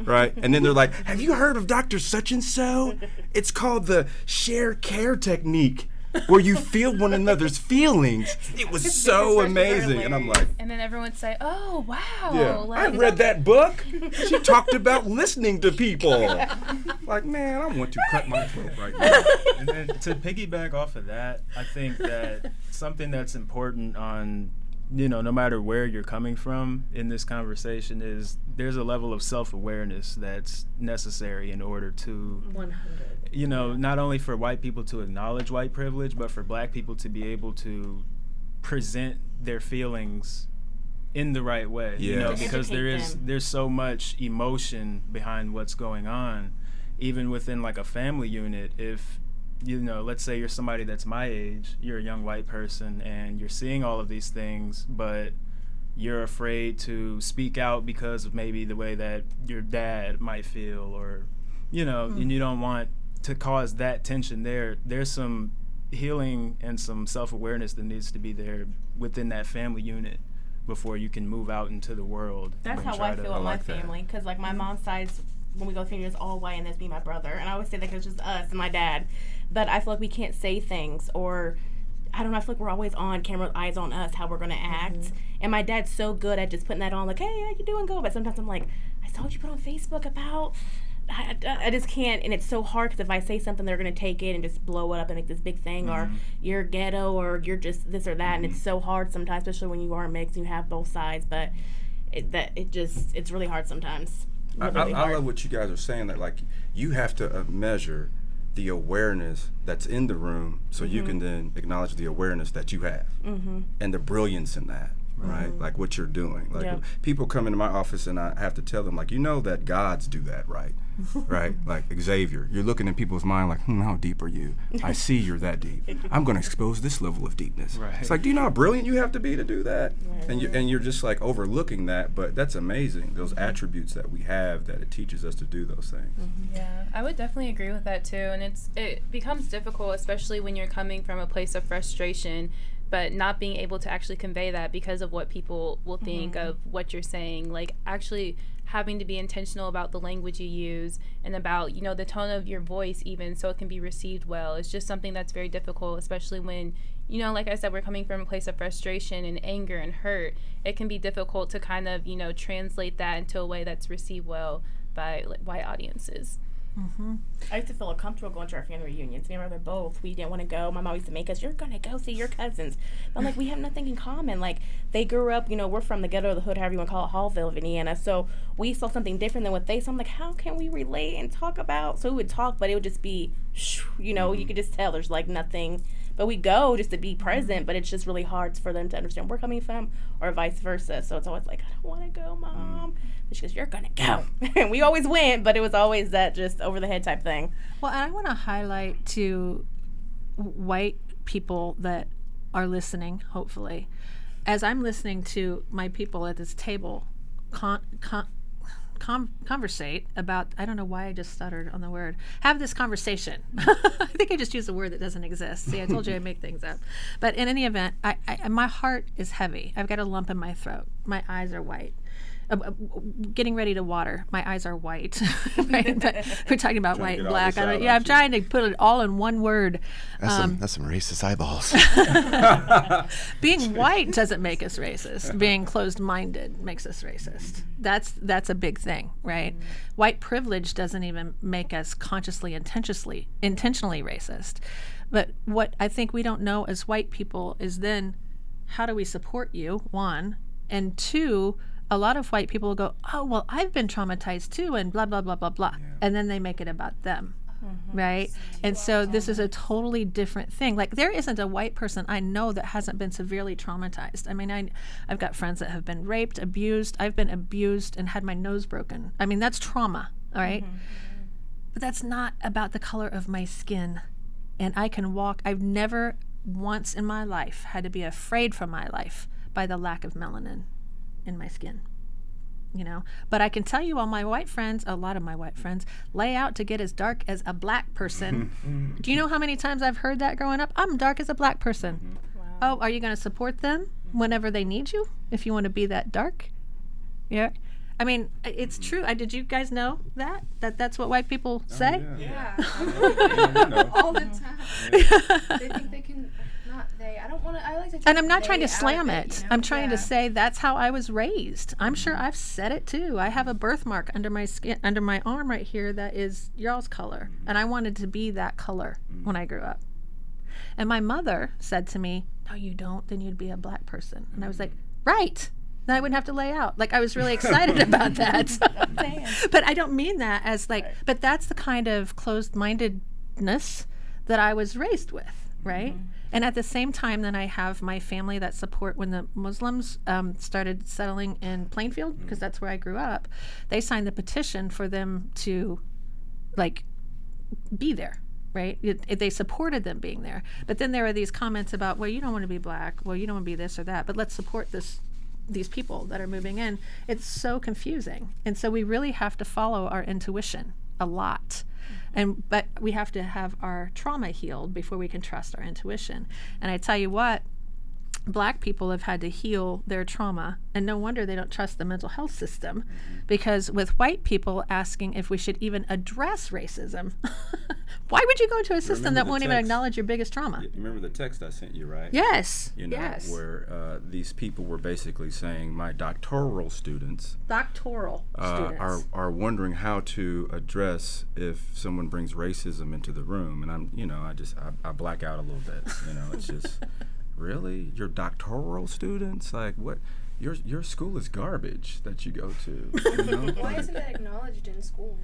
right? And then they're like, have you heard of Dr. Such and So? It's called the share care technique, where you feel one another's feelings. It was so amazing. And I'm like, and then everyone would say, oh, wow. Yeah, I read that book. She talked about listening to people. Like, man, I want to cut my throat right now. And then to piggyback off of that, I think that something that's important on, you know, no matter where you're coming from in this conversation is there's a level of self-awareness that's necessary in order to 100. You know, not only for white people to acknowledge white privilege, but for black people to be able to present their feelings in the right way. Yeah. You know, because there's so much emotion behind what's going on. even within like a family unit, if you know, let's say you're somebody that's my age, you're a young white person, and you're seeing all of these things, but you're afraid to speak out because of maybe the way that your dad might feel, or, you know, and you don't want to cause that tension there. There's some healing and some self-awareness that needs to be there within that family unit before you can move out into the world. That's how I feel with my family, because like my mom's side's, when we go to funerals, all white, and there's me and my brother, and I always say that because it's just us and my dad. But I feel like we can't say things, or I don't know, I feel like we're always on camera, eyes on us, how we're going to act. And my dad's so good at just putting that on, like, hey, how you doing, go? But sometimes I'm like, I saw what you put on Facebook about, I just can't. And it's so hard, because if I say something, they're going to take it and just blow it up and make this big thing, or you're ghetto, or you're just this or that. And it's so hard sometimes, especially when you are mixed and you have both sides. But it's really hard sometimes. I love what you guys are saying, that like you have to measure the awareness that's in the room, so you can then acknowledge the awareness that you have and the brilliance in that, right? Like what you're doing. Like people come into my office and I have to tell them, like, you know that gods do that, right? Right? Like Xavier, you're looking in people's mind like, how deep are you? I see you're that deep. I'm going to expose this level of deepness. Right. It's like, do you know how brilliant you have to be to do that? Right. And you're just like overlooking that, but that's amazing. Those attributes that we have, that it teaches us to do those things. Yeah, I would definitely agree with that too. And it becomes difficult, especially when you're coming from a place of frustration, but not being able to actually convey that because of what people will think of what you're saying. Like actually having to be intentional about the language you use and about, you know, the tone of your voice even, so it can be received well. It's just something that's very difficult, especially when, you know, like I said, we're coming from a place of frustration and anger and hurt. It can be difficult to kind of, you know, translate that into a way that's received well by like white audiences. I used to feel uncomfortable going to our family reunions. Me and my brother both. We didn't want to go. My mom used to make us, you're going to go see your cousins. But I'm like, we have nothing in common. Like, they grew up, you know, we're from the ghetto or the hood, however you want to call it, Hallville, Indiana. So we saw something different than what they saw. I'm like, how can we relate and talk about? So we would talk, but it would just be, you know, you could just tell there's like nothing. But we go just to be present, but it's just really hard for them to understand where we're coming from, or vice versa. So it's always like, I don't want to go, Mom. But she goes, you're going to go. And we always went, but it was always that just over the head type thing. Well, and I want to highlight to white people that are listening, hopefully, as I'm listening to my people at this table conversate about, I don't know why I just stuttered on the word, have this conversation. I think I just used a word that doesn't exist. See, I told you I make things up. But in any event, I my heart is heavy. I've got a lump in my throat. My eyes are white. Getting ready to water. My eyes are white. Right? But we're talking about white and black. I'm trying to put it all in one word. That's some racist eyeballs. Being white doesn't make us racist. Being closed-minded makes us racist. That's a big thing, right? White privilege doesn't even make us consciously, intentionally racist. But what I think we don't know as white people is then, how do we support you, one, and two, a lot of white people will go, oh, well, I've been traumatized too, and blah, blah, blah, blah, blah. Yeah. And then they make it about them, right? And so this is a totally different thing. Like, there isn't a white person I know that hasn't been severely traumatized. I mean, I've got friends that have been raped, abused. I've been abused and had my nose broken. I mean, that's trauma, all right? But that's not about the color of my skin. And I can walk. I've never once in my life had to be afraid for my life by the lack of melanin in my skin, you know. But I can tell you, all my white friends, a lot of my white friends, lay out to get as dark as a black person. Do you know how many times I've heard that growing up? I'm dark as a black person. Wow. Oh, are you going to support them whenever they need you, if you want to be that dark? Yeah. I mean, it's true. Did you guys know that's what white people say? Yeah. All the time. They think they can. Not they. I don't want to. I like to. And I'm not trying to slam it. You know? I'm trying to say that's how I was raised. I'm sure I've said it too. I have a birthmark under my skin, under my arm right here, that is y'all's color, and I wanted to be that color when I grew up. And my mother said to me, "No, you don't. Then you'd be a black person." And I was like, "Right." Then I wouldn't have to lay out. Like, I was really excited about that. But I don't mean that as like. But that's the kind of closed-mindedness that I was raised with, right? And at the same time, then I have my family that support when the Muslims started settling in Plainfield, because that's where I grew up. They signed the petition for them to, like, be there. Right? They supported them being there. But then there were these comments about, well, you don't want to be black. Well, you don't want to be this or that. But let's support these people that are moving in. It's so confusing. And so we really have to follow our intuition a lot. But we have to have our trauma healed before we can trust our intuition. And I tell you what, Black people have had to heal their trauma, and no wonder they don't trust the mental health system, because with white people asking if we should even address racism, why would you go to a system that won't even acknowledge your biggest trauma? You remember the text I sent you, right? Yes. You know, yes. where these people were basically saying my doctoral students are wondering how to address if someone brings racism into the room, and I black out a little bit. You know, it's just. Really? Your doctoral students? Like, what? Your school is garbage that you go to. You know? Why isn't that acknowledged in school?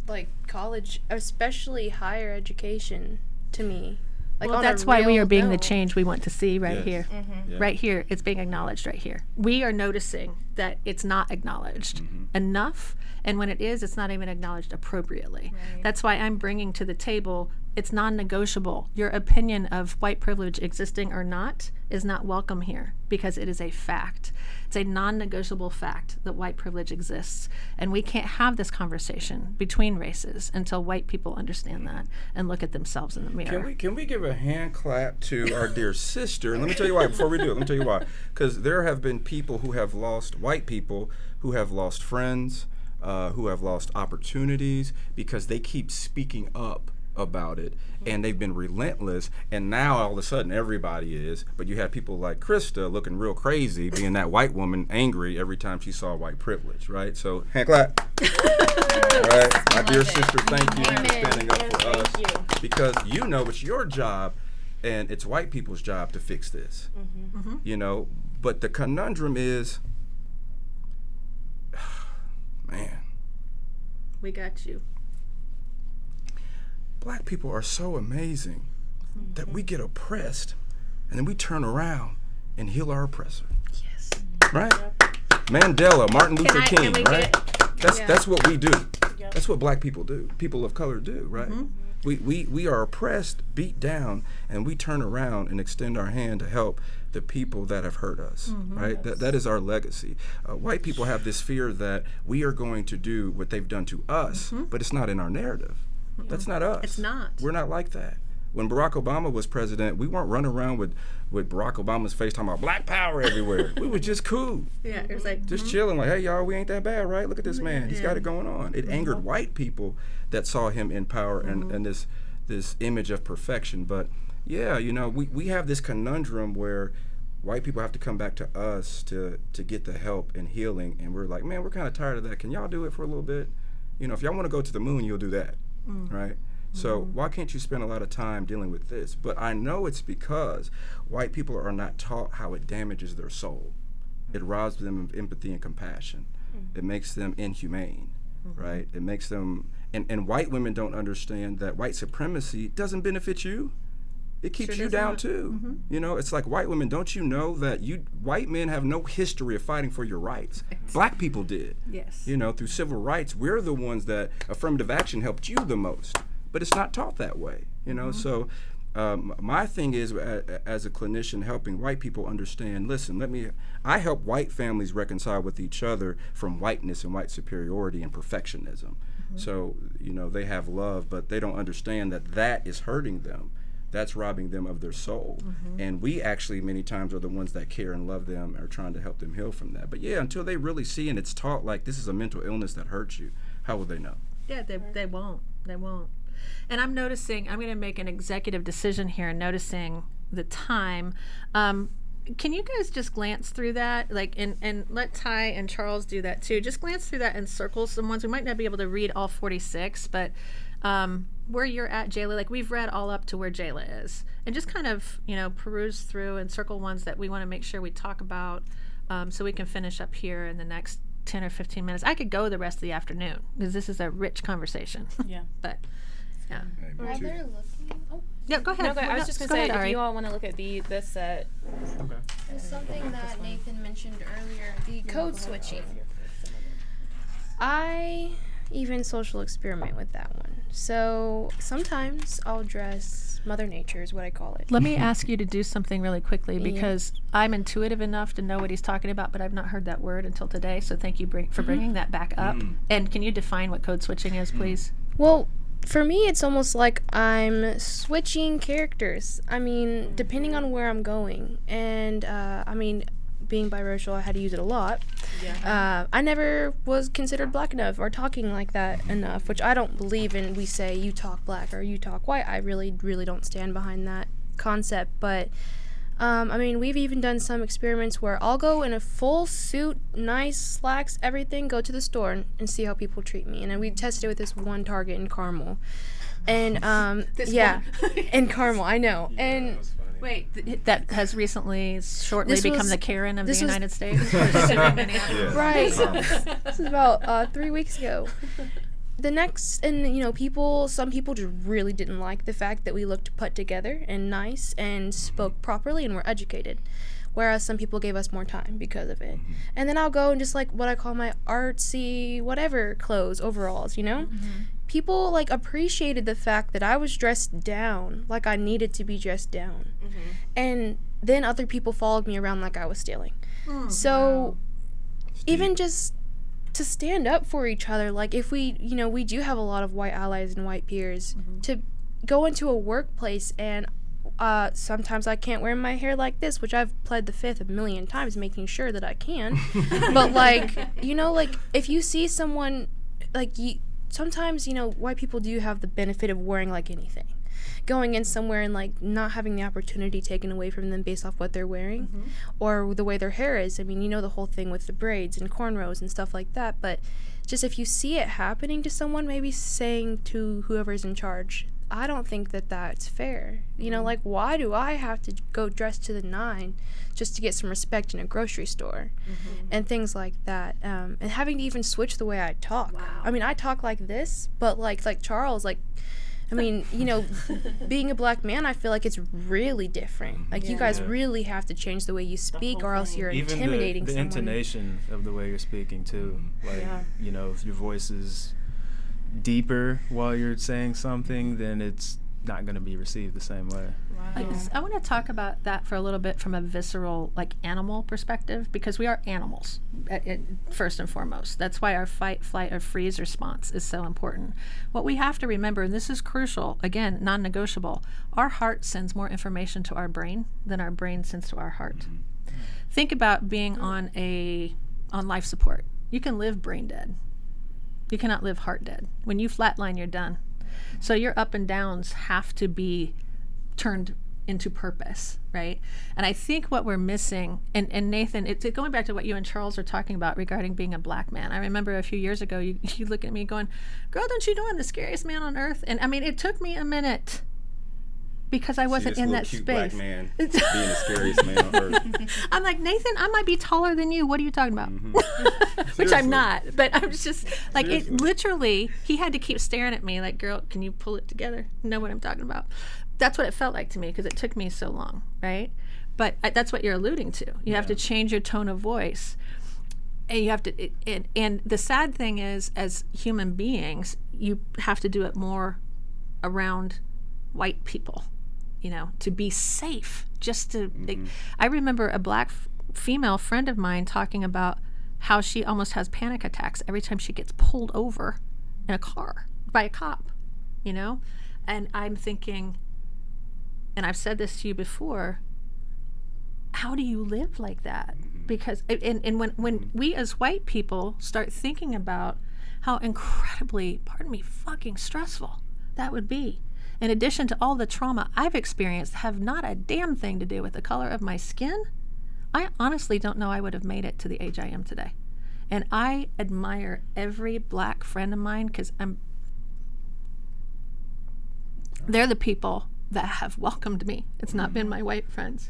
Like college, especially higher education, to me. Like, well, that's why we are being the change we want to see right here. Mm-hmm. Yeah. Right here. It's being acknowledged right here. We are noticing that it's not acknowledged enough. And when it is, it's not even acknowledged appropriately. Right. That's why I'm bringing to the table, it's non-negotiable. Your opinion of white privilege existing or not is not welcome here, because it is a fact. It's a non-negotiable fact that white privilege exists. And we can't have this conversation between races until white people understand that and look at themselves in the mirror. Can we give a hand clap to our dear sister? And let me tell you why, before we do it, let me tell you why. Because there have been people who have lost, white people who have lost friends, who have lost opportunities because they keep speaking up about it, and they've been relentless, and now all of a sudden everybody is, but you have people like Krista looking real crazy, being that white woman angry every time she saw white privilege, right? So hand clap. All right, my dear sister, thank you for standing up for us, because you know it's your job and it's white people's job to fix this. You know, but the conundrum is, man, we got you. Black people are so amazing that we get oppressed and then we turn around and heal our oppressor. Yes. Right? Mandela, Martin Luther King, right? That's what we do. Yep. That's what black people do. People of color do, right? We are oppressed, beat down, and we turn around and extend our hand to help the people that have hurt us, right? That is our legacy. White people have this fear that we are going to do what they've done to us, but it's not in our narrative. That's not us. It's not. We're not like that. When Barack Obama was president, we weren't running around with Barack Obama's face talking about black power everywhere. We were just cool. Yeah, it was like just chilling, like, hey y'all, we ain't that bad, right? Look at this man. He's got it going on. It angered white people that saw him in power and this image of perfection. But yeah, you know, we have this conundrum where white people have to come back to us to get the help and healing, and we're like, man, we're kind of tired of that. Can y'all do it for a little bit? You know, if y'all want to go to the moon, you'll do that, right? So why can't you spend a lot of time dealing with this? But I know it's because white people are not taught how it damages their soul. It robs them of empathy and compassion. It makes them inhumane, right? It makes them, and white women don't understand that white supremacy doesn't benefit you. It keeps you down too. You know, it's like, white women, don't you know that white men have no history of fighting for your rights? Black people did. Yes. You know, through civil rights, we're the ones that affirmative action helped you the most. But it's not taught that way, you know? So my thing is, as a clinician, helping white people understand, listen, I help white families reconcile with each other from whiteness and white superiority and perfectionism. So, you know, they have love, but they don't understand that is hurting them. That's robbing them of their soul. And we actually many times are the ones that care and love them, are trying to help them heal from that. But yeah, until they really see and it's taught like this is a mental illness that hurts you, how will they know? Yeah, they won't. They won't. And I'm noticing, I'm going to make an executive decision here, noticing the time. Can you guys just glance through that? Like, and let Ty and Charles do that too. Just glance through that and circle some ones. We might not be able to read all 46, but where you're at, Jayla, like we've read all up to where Jayla is. And just kind of, you know, peruse through and circle ones that we want to make sure we talk about, so we can finish up here in the next 10 or 15 minutes. I could go the rest of the afternoon because this is a rich conversation. Yeah. But yeah. While they're looking, yeah, go ahead. No, I was just going to say, if you all want to look at this set. There's something that Nathan mentioned earlier, the code switching. I even social experiment with that one. So sometimes I'll dress Mother Nature is what I call it. Let me ask you to do something really quickly because I'm intuitive enough to know what he's talking about, but I've not heard that word until today. So thank you for bringing that back up. And can you define what code switching is, please? Well, for me, it's almost like I'm switching characters. I mean, depending on where I'm going. And, being biracial, I had to use it a lot. I never was considered black enough or talking like that enough, which I don't believe in. We say you talk black or you talk white. I really, really don't stand behind that concept. But, we've even done some experiments where I'll go in a full suit, nice slacks, everything, go to the store and see how people treat me. And then we tested it with this one Target in Carmel. And, in Carmel, I know. And... Wait, that has recently shortly become the Karen of the United States? Right. This is about 3 weeks ago. Some people just really didn't like the fact that we looked put together and nice and spoke properly and were educated. Whereas some people gave us more time because of it. And then I'll go and just like what I call my artsy whatever clothes, overalls, People appreciated the fact that I was dressed down like I needed to be dressed down. And then other people followed me around like I was stealing. So even just to stand up for each other, like if we do have a lot of white allies and white peers, to go into a workplace and sometimes I can't wear my hair like this, which I've pled the fifth a million times, making sure that I can. But if you see someone sometimes, white people do have the benefit of wearing like anything. Going in somewhere and not having the opportunity taken away from them based off what they're wearing or the way their hair is. I mean, the whole thing with the braids and cornrows and stuff like that. But just if you see it happening to someone, maybe saying to whoever's in charge, I don't think that that's fair. Why do I have to go dressed to the nine just to get some respect in a grocery store and things like that? And having to even switch the way I talk. Wow. I mean, I talk like this, but like Charles, being a black man, I feel like it's really different. You guys really have to change the way you speak or else you're even intimidating the someone. Intonation of the way you're speaking, too. If your voice is deeper while you're saying something, then it's not going to be received the same way. I want to talk about that for a little bit from a visceral, animal perspective, because we are animals, first and foremost. That's why our fight, flight, or freeze response is so important. What we have to remember, and this is crucial, again, non-negotiable, our heart sends more information to our brain than our brain sends to our heart. Think about being on life support. You can live brain dead. You cannot live heart dead. When you flatline, you're done. So your up and downs have to be turned into purpose, right? And I think what we're missing, and Nathan, it's going back to what you and Charles are talking about regarding being a black man. I remember a few years ago, you look at me going, girl, don't you know I'm the scariest man on earth? And it took me a minute because I wasn't in that cute space. Black man being the scariest man on earth. I'm like, Nathan, I might be taller than you. What are you talking about? Which I'm not. But I'm just it literally, he had to keep staring at me like, girl, can you pull it together? You know what I'm talking about? That's what it felt like to me because it took me so long, right? But that's what you're alluding to. You have to change your tone of voice. And you have to, and the sad thing is, as human beings, you have to do it more around white people. To be safe, just to. I remember a black female friend of mine talking about how she almost has panic attacks every time she gets pulled over in a car by a cop, And I'm thinking, and I've said this to you before, how do you live like that? Because, and when we as white people start thinking about how incredibly, fucking stressful that would be, in addition to all the trauma I've experienced, have not a damn thing to do with the color of my skin, I honestly don't know I would have made it to the age I am today. And I admire every black friend of mine because they're the people that have welcomed me. It's not been my white friends.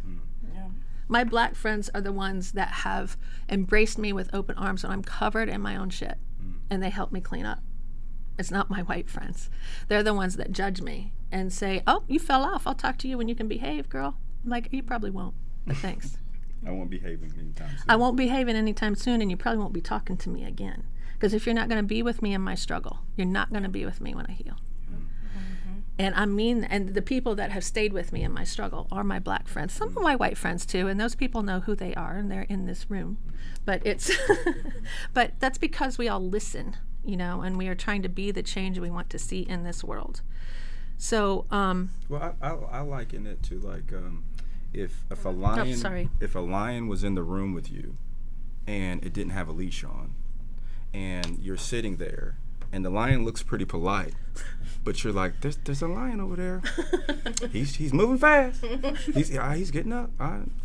My black friends are the ones that have embraced me with open arms when I'm covered in my own shit, and they help me clean up. It's not my white friends. They're the ones that judge me and say, oh, you fell off. I'll talk to you when you can behave, girl. I'm like, you probably won't, but thanks. I won't be behaving anytime soon. I won't be behaving anytime soon, and you probably won't be talking to me again. Because if you're not going to be with me in my struggle, you're not going to be with me when I heal. And I mean, and the people that have stayed with me in my struggle are my black friends, some of my white friends too, and those people know who they are, and they're in this room. But it's, but that's because we all listen, you know, and we are trying to be the change we want to see in this world. So, well, I liken it to like, if a lion was in the room with you, and it didn't have a leash on, and you're sitting there, and the lion looks pretty polite, but you're like, there's a lion over there. He's moving fast. He's getting up.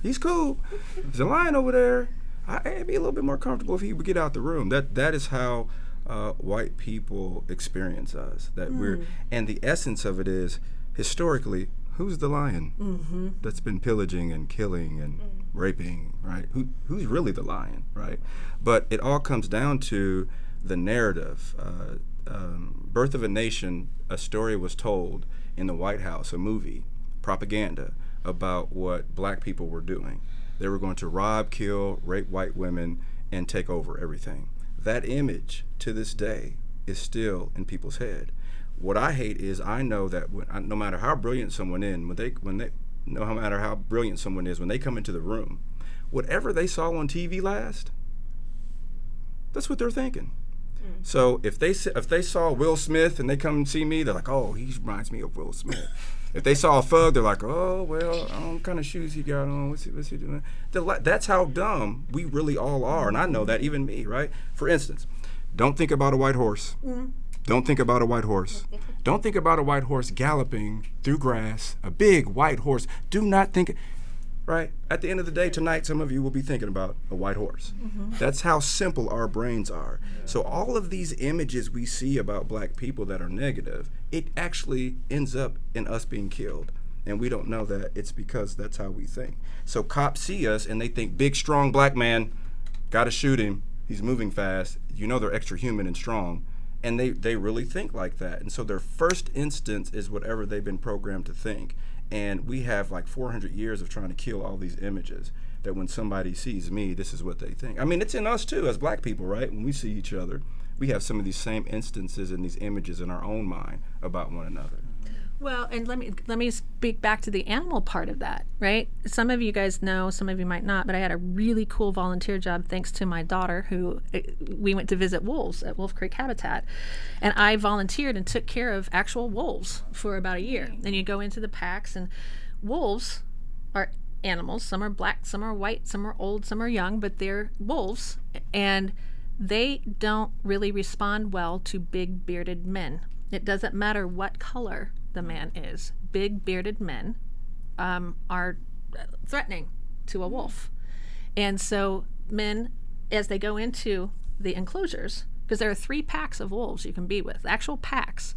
He's cool. There's a lion over there. I'd be a little bit more comfortable if he would get out the room. That is how white people experience us. That and the essence of it is, historically, who's the lion that's been pillaging and killing and raping, right? Who's really the lion, right? But it all comes down to the narrative. Birth of a Nation, a story was told in the White House, a movie, propaganda, about what black people were doing. They were going to rob, kill, rape white women, and take over everything. That image, to this day, is still in people's head. What I hate is I know that no matter how brilliant someone is, no matter how brilliant someone is, when they come into the room, whatever they saw on TV last, that's what they're thinking. So if they saw Will Smith and they come and see me, they're like, oh, he reminds me of Will Smith. If they saw a thug, they're like, oh, well, I don't know what kind of shoes he got on. What's he doing? That's how dumb we really all are, and I know that, even me, right? For instance, don't think about a white horse. Don't think about a white horse. Don't think about a white horse galloping through grass, a big white horse. Do not think, right? At the end of the day, tonight, some of you will be thinking about a white horse. That's how simple our brains are. So all of these images we see about black people that are negative, it actually ends up in us being killed. And we don't know that. It's because that's how we think. So cops see us and they think, big, strong black man, gotta shoot him. He's moving fast. You know they're extra human and strong. And they really think like that. And so their first instance is whatever they've been programmed to think. And we have like 400 years of trying to kill all these images, that when somebody sees me, this is what they think. I mean, it's in us too, as black people, right? When we see each other, we have some of these same instances and these images in our own mind about one another. Well, and let me speak back to the animal part of that, right? Some of you guys know, some of you might not, but I had a really cool volunteer job thanks to my daughter, we went to visit wolves at Wolf Creek Habitat, and I volunteered and took care of actual wolves for about a year. And you go into the packs, and wolves are animals. Some are black, some are white, some are old, some are young, but they're wolves, and they don't really respond well to big bearded men. It doesn't matter what color the man is. Big bearded men are threatening to a wolf. And so men, as they go into the enclosures, because there are 3 packs of wolves you can be with, actual packs,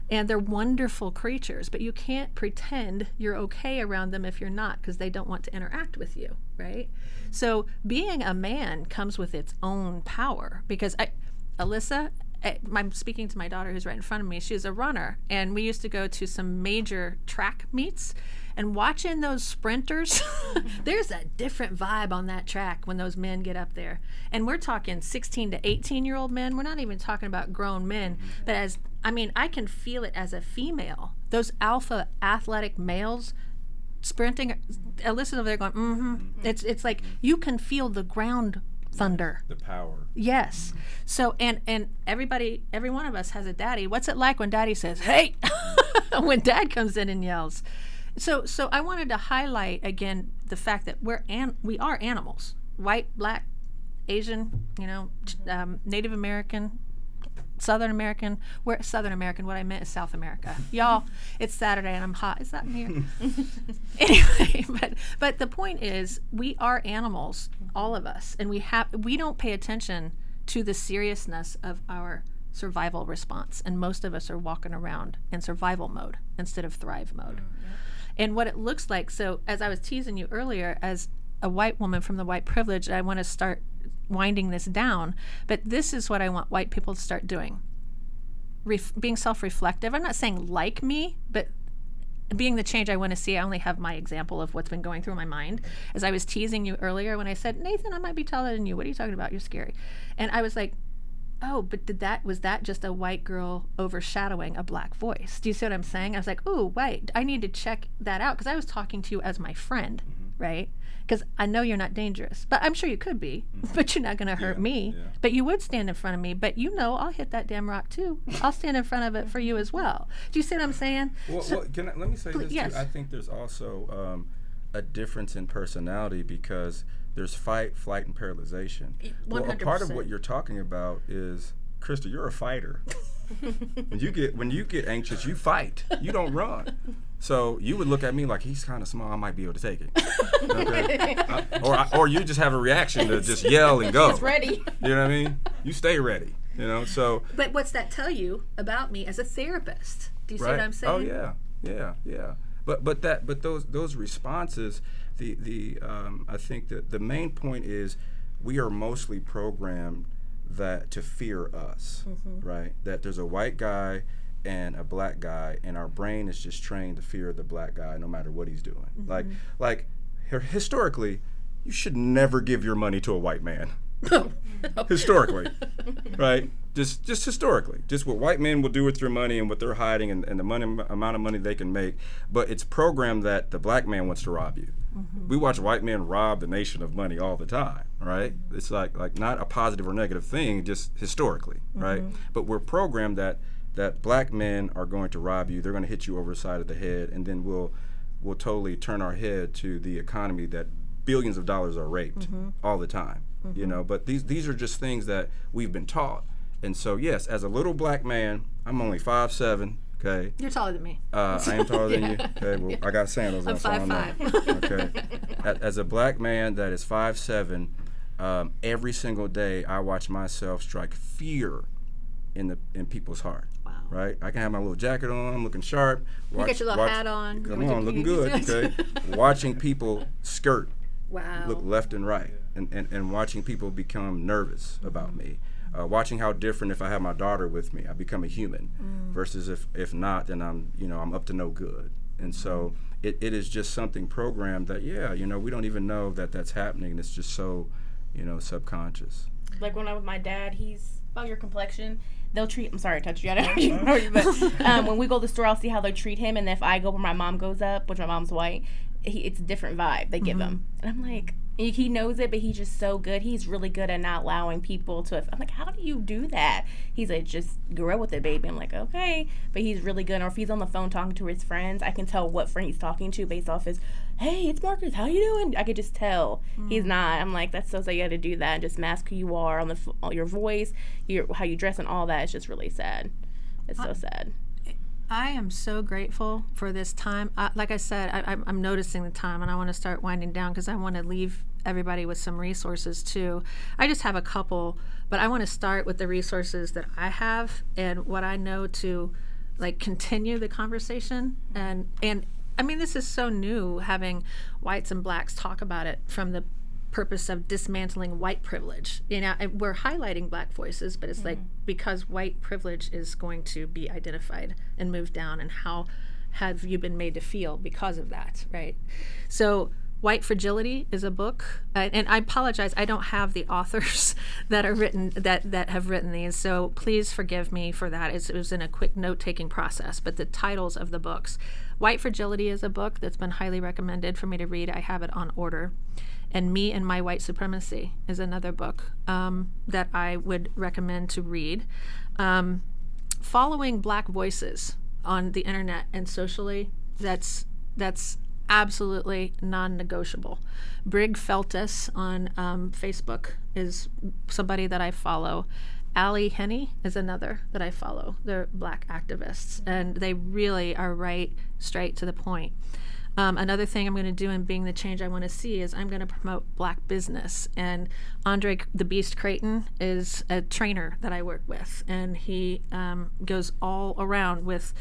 and they're wonderful creatures, but you can't pretend you're okay around them if you're not, because they don't want to interact with you, right? So being a man comes with its own power, because Alissa, I'm speaking to my daughter who's right in front of me. She's a runner, and we used to go to some major track meets, and watching those sprinters, there's a different vibe on that track when those men get up there. And we're talking 16 to 18-year-old men. We're not even talking about grown men. But I can feel it as a female. Those alpha athletic males sprinting, Alyssa's over there going, It's like you can feel the ground thunder. The power. Yes. So, and every one of us has a daddy. What's it like when daddy says, hey, when dad comes in and yells? So I wanted to highlight again the fact that we are animals. White, black, Asian, Native American, Southern American. We're Southern American. What I meant is South America. Y'all, it's Saturday and I'm hot. Is that in here? Anyway, but the point is, we are animals, all of us, and we don't pay attention to the seriousness of our survival response, and most of us are walking around in survival mode instead of thrive mode. And what it looks like, so as I was teasing you earlier, as a white woman from the white privilege, I want to start winding this down, but this is what I want white people to start doing. Being self-reflective. I'm not saying like me, but being the change I want to see. I only have my example of what's been going through my mind. As I was teasing you earlier when I said, Nathan, I might be taller than you. What are you talking about? You're scary. And I was like, oh, but was that just a white girl overshadowing a black voice? Do you see what I'm saying? I was like, oh, wait, I need to check that out, because I was talking to you as my friend, right? Because I know you're not dangerous, but I'm sure you could be, but you're not going to hurt me. But you would stand in front of me, but I'll hit that damn rock too. I'll stand in front of it for you as well. Do you see what I'm saying? Well, let me say this yes. too. I think there's also a difference in personality, because there's fight, flight, and paralyzation. 100%. Well, a part of what you're talking about is, Krista, you're a fighter. when you get anxious, you fight. You don't run. So you would look at me like, he's kind of small, I might be able to take it. Okay? Or you just have a reaction to just yell and go. He's ready. You know what I mean? You stay ready. So. But what's that tell you about me as a therapist? Do you see what I'm saying? Oh yeah. But those responses, I think that the main point is, we are mostly programmed to fear us, right? That there's a white guy and a black guy, and our brain is just trained to fear the black guy no matter what he's doing. Like historically, you should never give your money to a white man. Historically, right? Just historically, just what white men will do with your money and what they're hiding, and the amount of money they can make. But it's programmed that the black man wants to rob you. We watch white men rob the nation of money all the time, right? It's like not a positive or negative thing, just historically, right? But we're programmed that black men are going to rob you. They're going to hit you over the side of the head, and then we'll totally turn our head to the economy that billions of dollars are raped all the time. But these are just things that we've been taught. And so, yes, as a little black man, I'm only 5'7", okay? You're taller than me. I am taller than you? Okay, well, I got sandals on. I'm 5'5". Okay. As a black man that is 5'7", every single day I watch myself strike fear in people's heart. Wow. Right? I can have my little jacket on, I'm looking sharp. You got your little hat on. Come on, looking good, okay? Watching people skirt. Wow. Look left and right, and watching people become nervous about me. Watching how different, if I have my daughter with me, I become a human, versus if not, then I'm up to no good. And so it is just something programmed that, we don't even know that that's happening, and it's just so, subconscious. Like when I'm with my dad, he's about your complexion. They'll treat. I'm sorry to touch you. I don't know, but when we go to the store, I'll see how they treat him, and if I go where my mom goes up, which my mom's white, it's a different vibe they give him, and I'm like. He knows it, but he's just so good. He's really good at not allowing people to. I'm like, how do you do that? He's like, just grow with it, baby. I'm like, okay. But he's really good. Or if he's on the phone talking to his friends, I can tell what friend he's talking to based off his, hey, it's Marcus, how you doing? I could just tell. He's not. I'm like, that's so you got to do that and just mask who you are on your voice, how you dress and all that. It's just really sad. It's so sad. I am so grateful for this time. Like I said, I'm noticing the time, and I want to start winding down because I want to leave everybody with some resources too. I just have a couple, but I want to start with the resources that I have and what I know to continue the conversation. And I mean, this is so new, having whites and blacks talk about it from the purpose of dismantling white privilege. We're highlighting black voices, but it's because white privilege is going to be identified and moved down, and how have you been made to feel because of that, right? So White Fragility is a book, and I apologize, I don't have the authors that are written that have written these, so please forgive me for that. It was in a quick note-taking process, but the titles of the books. White Fragility is a book that's been highly recommended for me to read. I have it on order. And Me and My White Supremacy is another book that I would recommend to read. Following black voices on the internet and socially, that's absolutely non-negotiable. Brig Feltus on Facebook is somebody that I follow. Allie Henney is another that I follow. They're black activists, and they really are straight to the point. Another thing I'm going to do in Being the Change I Want to See is I'm going to promote black business. And Andre the Beast Creighton is a trainer that I work with, and he goes all around with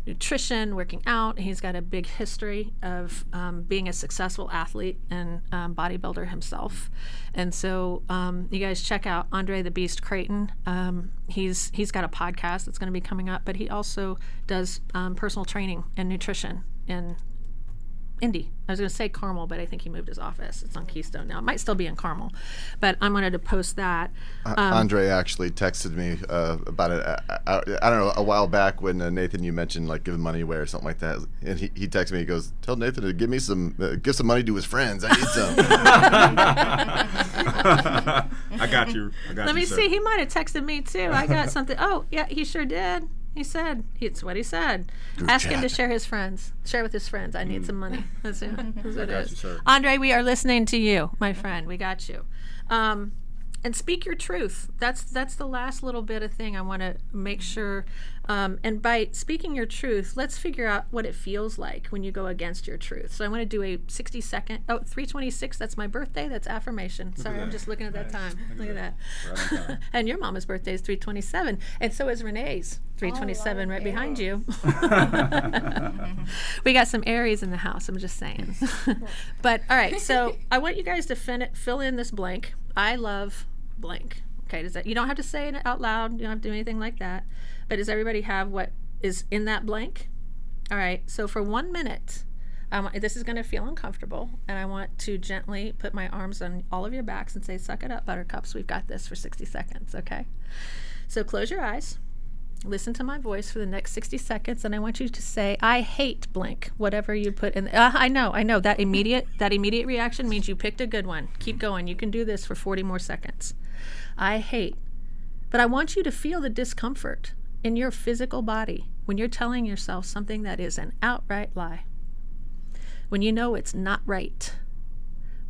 nutrition, working out. He's got a big history of being a successful athlete and bodybuilder himself. And so you guys check out Andre the Beast Creighton. He's got a podcast that's going to be coming up, but he also does personal training and nutrition and Indy. I was going to say Carmel, but I think he moved his office. It's on Keystone now. It might still be in Carmel, but I wanted to post that. Andre actually texted me about it. I don't know, a while back when Nathan, you mentioned like giving money away or something like that, and he texted me. He goes, "Tell Nathan to give me some, give some money to his friends. I need some." I got you. Let me see. He might have texted me too. I got something. Oh yeah, he sure did. He said, it's what he said. Ask him to share with his friends. I need some money. That's it. That's what it is. You, Andre, we are listening to you, my friend. We got you. And speak your truth. That's the last little bit of thing I want to make sure. And by speaking your truth, let's figure out what it feels like when you go against your truth. So I want to do a 60-second. Oh, 3:26. That's my birthday. That's affirmation. Sorry, I'm just looking at that time. Look at that. Right on time. And your mama's birthday is 3:27, and so is Renee's 3:27 right behind you. We got some Aries in the house. I'm just saying. But all right, so I want you guys to fill in this blank. I love blank. Okay, does that, you don't have to say it out loud. You don't have to do anything like that. But does everybody have what is in that blank? All right, so for 1 minute, this is going to feel uncomfortable, and I want to gently put my arms on all of your backs and say, suck it up, buttercups. We've got this for 60 seconds, okay? So close your eyes. Listen to my voice for the next 60 seconds, and I want you to say, I hate blank, whatever you put in. I know. That immediate reaction means you picked a good one. Keep going. You can do this for 40 more seconds. I hate. But I want you to feel the discomfort in your physical body when you're telling yourself something that is an outright lie. When you know it's not right,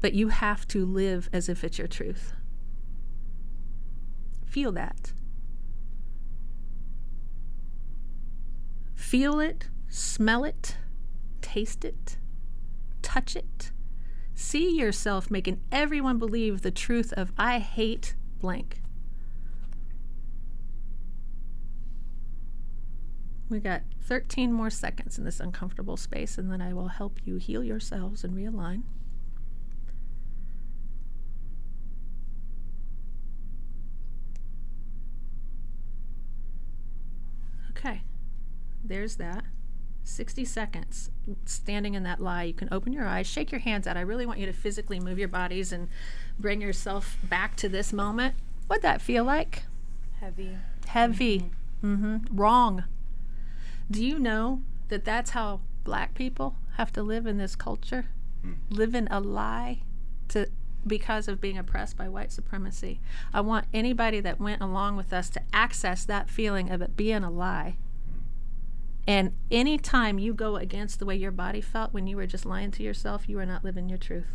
but you have to live as if it's your truth. Feel that. Feel it, smell it, taste it, touch it. See yourself making everyone believe the truth of I hate blank. We got 13 more seconds in this uncomfortable space, and then I will help you heal yourselves and realign. Okay. There's that. 60 seconds standing in that lie. You can open your eyes, shake your hands out. I really want you to physically move your bodies and bring yourself back to this moment. What'd that feel like? Heavy. Wrong. Do you know that that's how Black people have to live in this culture? Live in a lie because of being oppressed by white supremacy. I want anybody that went along with us to access that feeling of it being a lie. And anytime you go against the way your body felt when you were just lying to yourself, you are not living your truth.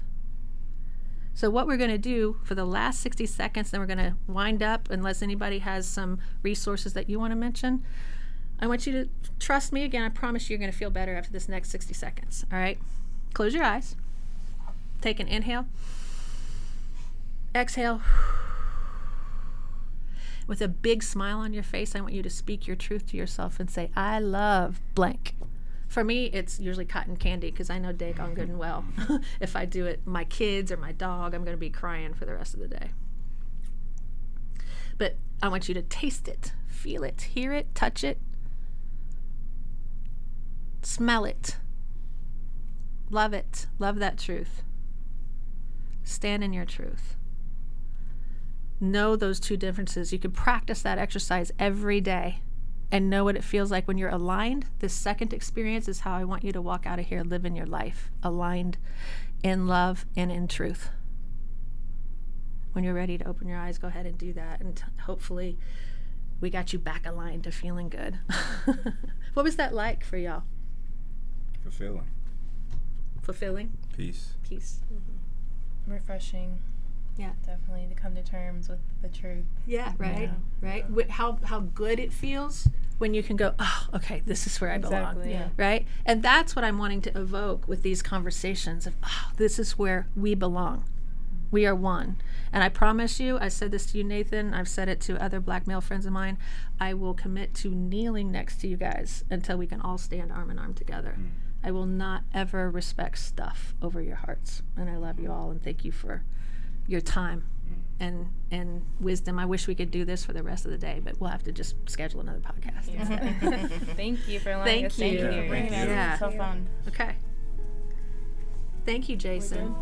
So what we're going to do for the last 60 seconds, then we're going to wind up, unless anybody has some resources that you want to mention. I want you to trust me again. I promise you're going to feel better after this next 60 seconds. All right? Close your eyes. Take an inhale. Exhale. With a big smile on your face, I want you to speak your truth to yourself and say, I love blank. For me, it's usually cotton candy because I know daggone good and well. If I do it, my kids or my dog, I'm going to be crying for the rest of the day. But I want you to taste it, feel it, hear it, touch it, smell it. Love it. Love that truth. Stand in your truth. Know those two differences. You can practice that exercise every day and know what it feels like when you're aligned. This second experience is how I want you to walk out of here living your life, aligned in love and in truth. When you're ready to open your eyes, go ahead and do that, and hopefully we got you back aligned to feeling good. What was that like for y'all? Fulfilling? Peace. Mm-hmm. Refreshing. Yeah, definitely to come to terms with the truth. Yeah, right, yeah. Right. Yeah. How good it feels when you can go, oh, okay, this is where I belong. Yeah. Right, and that's what I'm wanting to evoke with these conversations of, oh, this is where we belong. We are one, and I promise you, I said this to you, Nathan. I've said it to other Black male friends of mine. I will commit to kneeling next to you guys until we can all stand arm in arm together. I will not ever respect stuff over your hearts, and I love you all, and thank you for your time and wisdom. I wish we could do this for the rest of the day, but we'll have to just schedule another podcast. Thank you for allowing us to be here. Thank you. Yeah. So fun. Okay. Thank you, Jason.